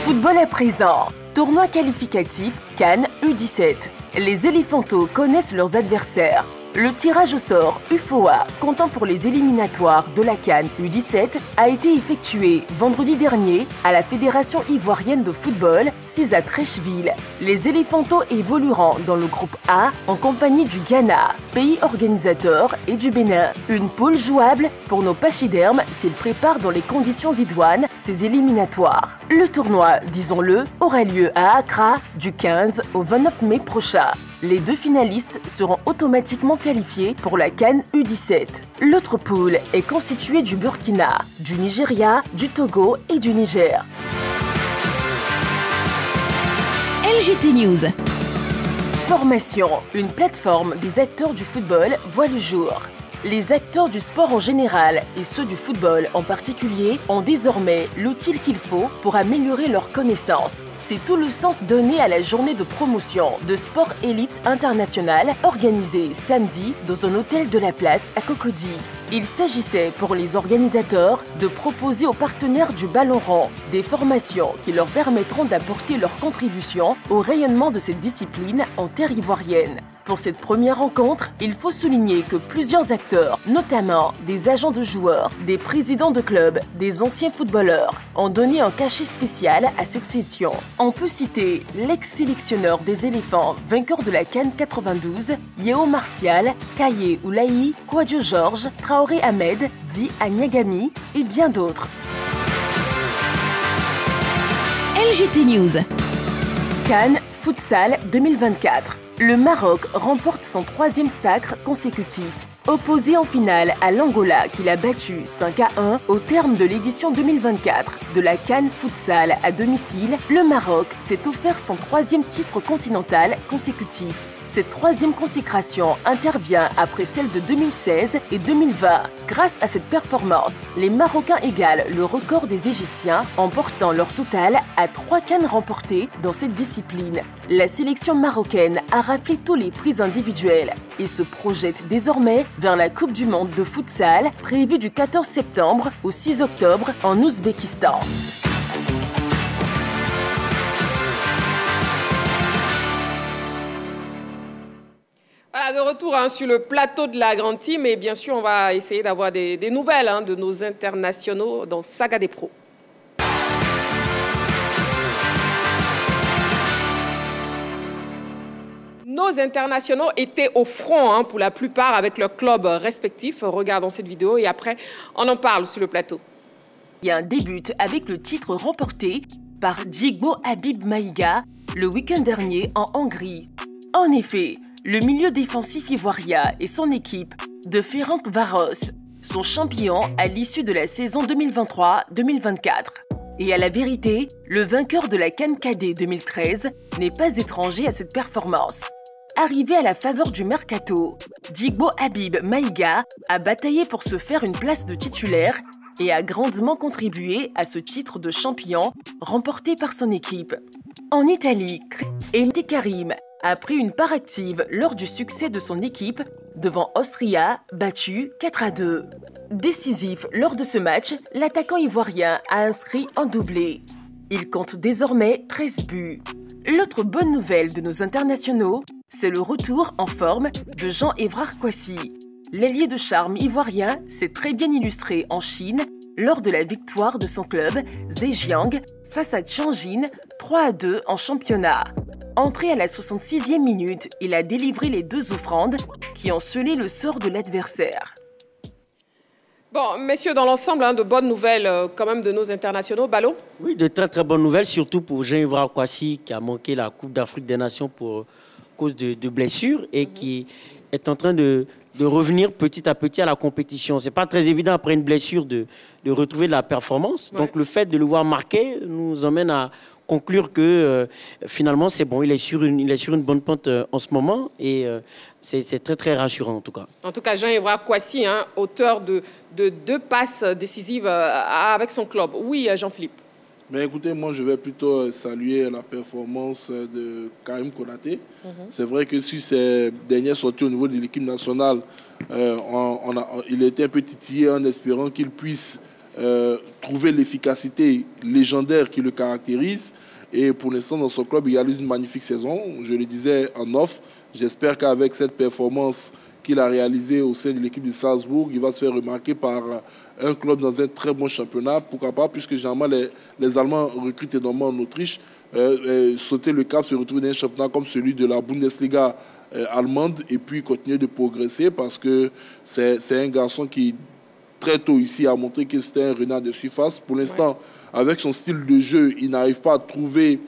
Football à présent. Tournoi qualificatif CAN U17. Les éléphantos connaissent leurs adversaires. Le tirage au sort UFOA, comptant pour les éliminatoires de la CAN U17, a été effectué vendredi dernier à la Fédération ivoirienne de football, CISA Trècheville. Les éléphantos évolueront dans le groupe A en compagnie du Ghana, pays organisateur, et du Bénin. Une poule jouable pour nos pachydermes s'ils préparent dans les conditions idoines ces éliminatoires. Le tournoi, disons-le, aura lieu à Accra du 15 au 29 mai prochain. Les 2 finalistes seront automatiquement qualifiés pour la CAN U17. L'autre poule est constituée du Burkina, du Nigeria, du Togo et du Niger. LGT News. Formation, une plateforme des acteurs du football voit le jour. Les acteurs du sport en général et ceux du football en particulier ont désormais l'outil qu'il faut pour améliorer leurs connaissances. C'est tout le sens donné à la journée de promotion de Sport Élite International organisée samedi dans un hôtel de la Place à Cocody. Il s'agissait pour les organisateurs de proposer aux partenaires du ballon rond des formations qui leur permettront d'apporter leur contribution au rayonnement de cette discipline en terre ivoirienne. Pour cette première rencontre, il faut souligner que plusieurs acteurs, notamment des agents de joueurs, des présidents de clubs, des anciens footballeurs, ont donné un cachet spécial à cette session. On peut citer l'ex-sélectionneur des éléphants, vainqueur de la CAN 92, Yeo Martial, Kaye Oulaï, Kouadio Georges, Traoré Ahmed, dit Agnagami et bien d'autres. LGT News. CAN Futsal 2024. Le Maroc remporte son 3e sacre consécutif. Opposé en finale à l'Angola qui l'a battu 5-1 au terme de l'édition 2024 de la CAN Futsal à domicile, le Maroc s'est offert son 3e titre continental consécutif. Cette 3e consécration intervient après celle de 2016 et 2020. Grâce à cette performance, les Marocains égalent le record des Égyptiens en portant leur total à 3 CAN remportées dans cette discipline. La sélection marocaine a raflé tous les prix individuels et se projette désormais vers la Coupe du Monde de futsal prévue du 14 septembre au 6 octobre en Ouzbékistan. Voilà, de retour sur le plateau de la Grande Team et bien sûr on va essayer d'avoir des nouvelles de nos internationaux dans Saga des Pros. Nos internationaux étaient au front pour la plupart avec leurs clubs respectifs. Regardons cette vidéo et après on en parle sur le plateau. Il y a un début avec le titre remporté par Djigbo Habib Maïga le week-end dernier en Hongrie. En effet, le milieu défensif ivoirien et son équipe de Ferencváros sont champions à l'issue de la saison 2023-2024. Et à la vérité, le vainqueur de la CAN Cadet 2013 n'est pas étranger à cette performance. Arrivé à la faveur du mercato, Djigbo Habib Maïga a bataillé pour se faire une place de titulaire et a grandement contribué à ce titre de champion remporté par son équipe. En Italie, Mehdi Karim a pris une part active lors du succès de son équipe devant Austria, battu 4-2. Décisif lors de ce match, l'attaquant ivoirien a inscrit un doublé. Il compte désormais 13 buts. L'autre bonne nouvelle de nos internationaux, c'est le retour en forme de Jean-Évrard Kouassi. L'ailier de charme ivoirien s'est très bien illustré en Chine lors de la victoire de son club Zhejiang face à Tianjin 3-2 en championnat. Entré à la 66e minute, il a délivré les 2 offrandes qui ont scellé le sort de l'adversaire. Bon, messieurs, dans l'ensemble, de bonnes nouvelles quand même de nos internationaux. Ballot? Oui, de très très bonnes nouvelles, surtout pour Jean-Évrard Kouassi qui a manqué la Coupe d'Afrique des Nations pour cause de blessures et qui est en train de revenir petit à petit à la compétition. Ce n'est pas très évident après une blessure de retrouver de la performance. Ouais. Donc le fait de le voir marquer nous emmène à conclure que finalement c'est bon, il est sur une bonne pente en ce moment et c'est très très rassurant en tout cas. En tout cas, Jean-Évrard Kouassi, auteur de 2 passes décisives avec son club. Oui, Jean-Philippe. Mais écoutez, moi je vais plutôt saluer la performance de Karim Konaté. C'est vrai que sur ses dernières sorties au niveau de l'équipe nationale, il était un peu titillé en espérant qu'il puisse trouver l'efficacité légendaire qui le caractérise. Et pour l'instant, dans son club, il réalise une magnifique saison. Je le disais en off, j'espère qu'avec cette performance qu'il a réalisée au sein de l'équipe de Salzbourg, il va se faire remarquer par un club dans un très bon championnat. Pourquoi pas, puisque généralement les Allemands recrutent énormément en Autriche. Sauter le cap, se retrouver dans un championnat comme celui de la Bundesliga allemande et puis continuer de progresser parce que c'est un garçon qui, très tôt ici, a montré que c'était un renard de surface. Pour l'instant, avec son style de jeu, il n'arrive pas à trouver,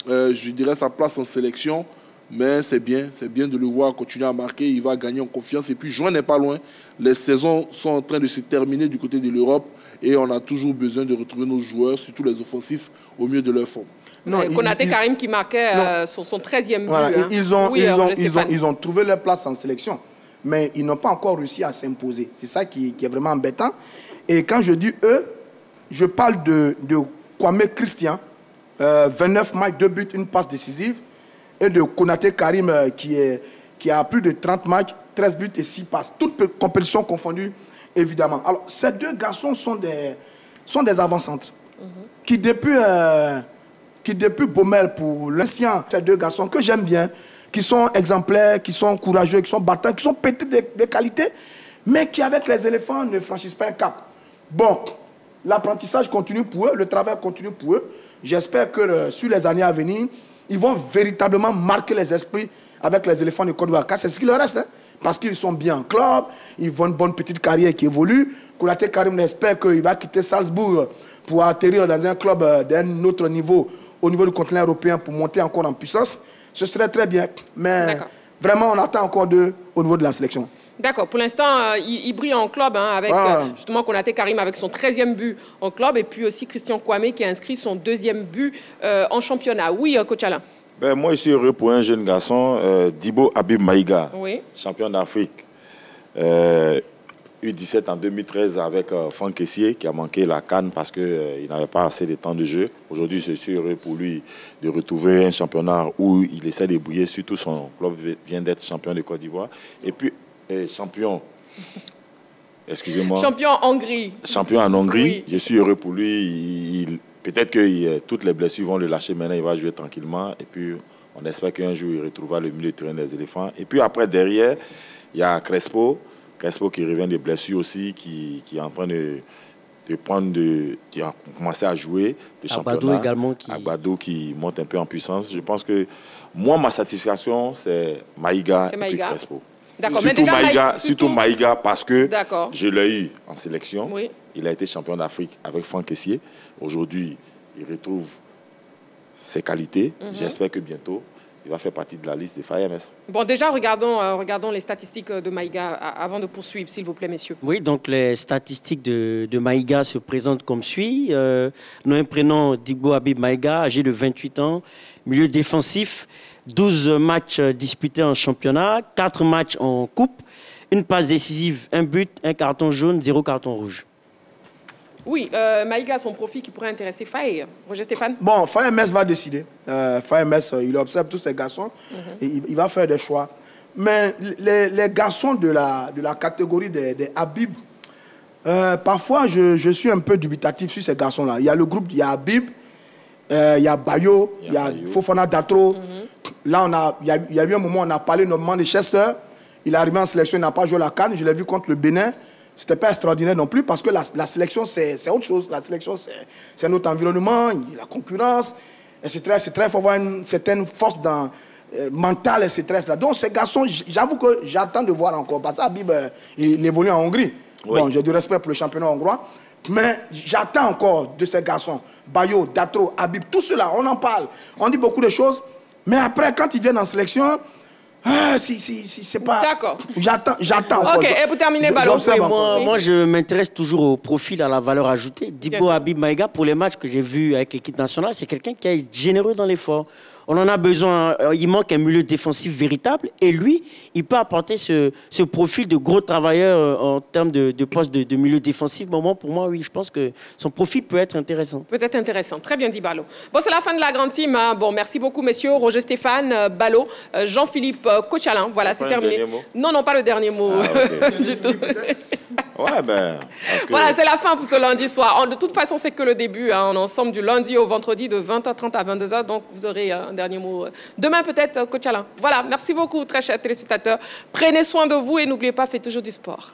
je dirais, sa place en sélection. Mais c'est bien de le voir continuer à marquer. Il va gagner en confiance. Et puis, juin n'est pas loin. Les saisons sont en train de se terminer du côté de l'Europe. Et on a toujours besoin de retrouver nos joueurs, surtout les offensifs, au mieux de leur forme. Konaté Karim qui marquait son 13e but. Voilà, hein. ils ont trouvé leur place en sélection. Mais ils n'ont pas encore réussi à s'imposer. C'est ça qui est vraiment embêtant. Et quand je dis eux, je parle de Kwame Christian, 29 matchs, 2 buts, 1 passe décisive. Et de Konaté Karim qui a plus de 30 matchs, 13 buts et 6 passes. Toutes compétitions confondues, évidemment. Alors, ces deux garçons sont des avant-centres qui, depuis Baumel, pour l'ancien, ces deux garçons que j'aime bien, qui sont exemplaires, qui sont courageux, qui sont battants, qui sont pétés de qualité, mais qui, avec les éléphants, ne franchissent pas un cap. Bon, l'apprentissage continue pour eux, le travail continue pour eux. J'espère que sur les années à venir, ils vont véritablement marquer les esprits avec les éléphants de Côte d'Ivoire. C'est ce qu'il leur reste, hein, parce qu'ils sont bien en club, ils vont une bonne petite carrière qui évolue. Konaté Karim espère qu'il va quitter Salzbourg pour atterrir dans un club d'un autre niveau, au niveau du continent européen, pour monter encore en puissance. Ce serait très bien, mais vraiment, on attend encore d'eux au niveau de la sélection. D'accord. Pour l'instant, il brille en club, hein, avec justement Konaté Karim avec son 13e but en club, et puis aussi Christian Kwame qui a inscrit son 2e but en championnat. Oui, coach Alain. Moi, je suis heureux pour un jeune garçon, Dibo Habib Maïga, champion d'Afrique. U17 en 2013 avec Franck Kessié qui a manqué la CAN parce qu'il n'avait pas assez de temps de jeu. Aujourd'hui, je suis heureux pour lui de retrouver un championnat où il essaie de briller. Surtout son club vient d'être champion de Côte d'Ivoire. Et puis, champion, excusez-moi. Champion en Hongrie. Champion en Hongrie. Oui. Je suis heureux pour lui. Peut-être que toutes les blessures vont le lâcher maintenant. Il va jouer tranquillement. Et puis, on espère qu'un jour, il retrouvera le milieu de terrain des éléphants. Et puis après, derrière, il y a Crespo qui revient des blessures aussi, qui est en train qui a commencé à jouer le championnat. Également Agbado qui monte un peu en puissance. Je pense que moi, ma satisfaction, c'est Maïga et puis Crespo. D'accord, surtout Maïga parce que je l'ai eu en sélection. Oui. Il a été champion d'Afrique avec Franck Kessié. Aujourd'hui, il retrouve ses qualités. J'espère que bientôt, il va faire partie de la liste des FAMS. Bon, déjà, regardons les statistiques de Maïga avant de poursuivre, s'il vous plaît, messieurs. Oui, donc les statistiques de Maïga se présentent comme suit. Nom et prénom, Dibo Habib Maïga, âgé de 28 ans, milieu défensif, 12 matchs disputés en championnat, 4 matchs en coupe, une passe décisive, 1 but, 1 carton jaune, 0 carton rouge. Oui, Maïga, son profil qui pourrait intéresser Faye. Roger Stéphane. Bon, Faye MS va décider. Faye MS, il observe tous ces garçons et il va faire des choix. Mais les garçons de la catégorie des Habib, parfois je suis un peu dubitatif sur ces garçons-là. Il y a le groupe, il y a Habib, il y a Bayo, il y a Fofana Datro. Là, il y a eu un moment où on a parlé notamment de Chester. Il est arrivé en sélection, il n'a pas joué la CAN. Je l'ai vu contre le Bénin. Ce n'était pas extraordinaire non plus parce que la sélection, c'est autre chose. La sélection, c'est un autre environnement, la concurrence, etc. Il faut avoir une certaine force mentale, etc. Donc, ces garçons, j'avoue que j'attends de voir encore. Parce qu'Habib, il évolue en Hongrie. Oui. Bon, j'ai du respect pour le championnat hongrois. Mais j'attends encore de ces garçons. Bayo, Datro, Habib, tout cela, on en parle. On dit beaucoup de choses. Mais après, quand ils viennent en sélection... c'est pas... D'accord. J'attends encore. Ok, et pour terminer, Ballon. Moi, je m'intéresse toujours au profil, à la valeur ajoutée. Dibo Habib Maïga, pour les matchs que j'ai vus avec l'équipe nationale, c'est quelqu'un qui est généreux dans l'effort. On en a besoin. Il manque un milieu défensif véritable. Et lui, il peut apporter ce profil de gros travailleur en termes de poste de milieu défensif. Bon, pour moi, oui, je pense que son profil peut être intéressant. Peut-être intéressant. Très bien dit, Ballot. Bon, c'est la fin de la grande team. Hein. Bon, merci beaucoup, messieurs. Roger Stéphane, Ballot, Jean-Philippe, coach Alain. Voilà, c'est terminé. Non, pas le dernier mot du tout. Ouais, Voilà, c'est la fin pour ce lundi soir. De toute façon, c'est que le début. Hein. On est ensemble du lundi au vendredi de 20h30 à 22h. Donc, vous aurez un dernier mot demain, peut-être, coach Alain. Voilà, merci beaucoup, très chers téléspectateurs. Prenez soin de vous et n'oubliez pas, faites toujours du sport.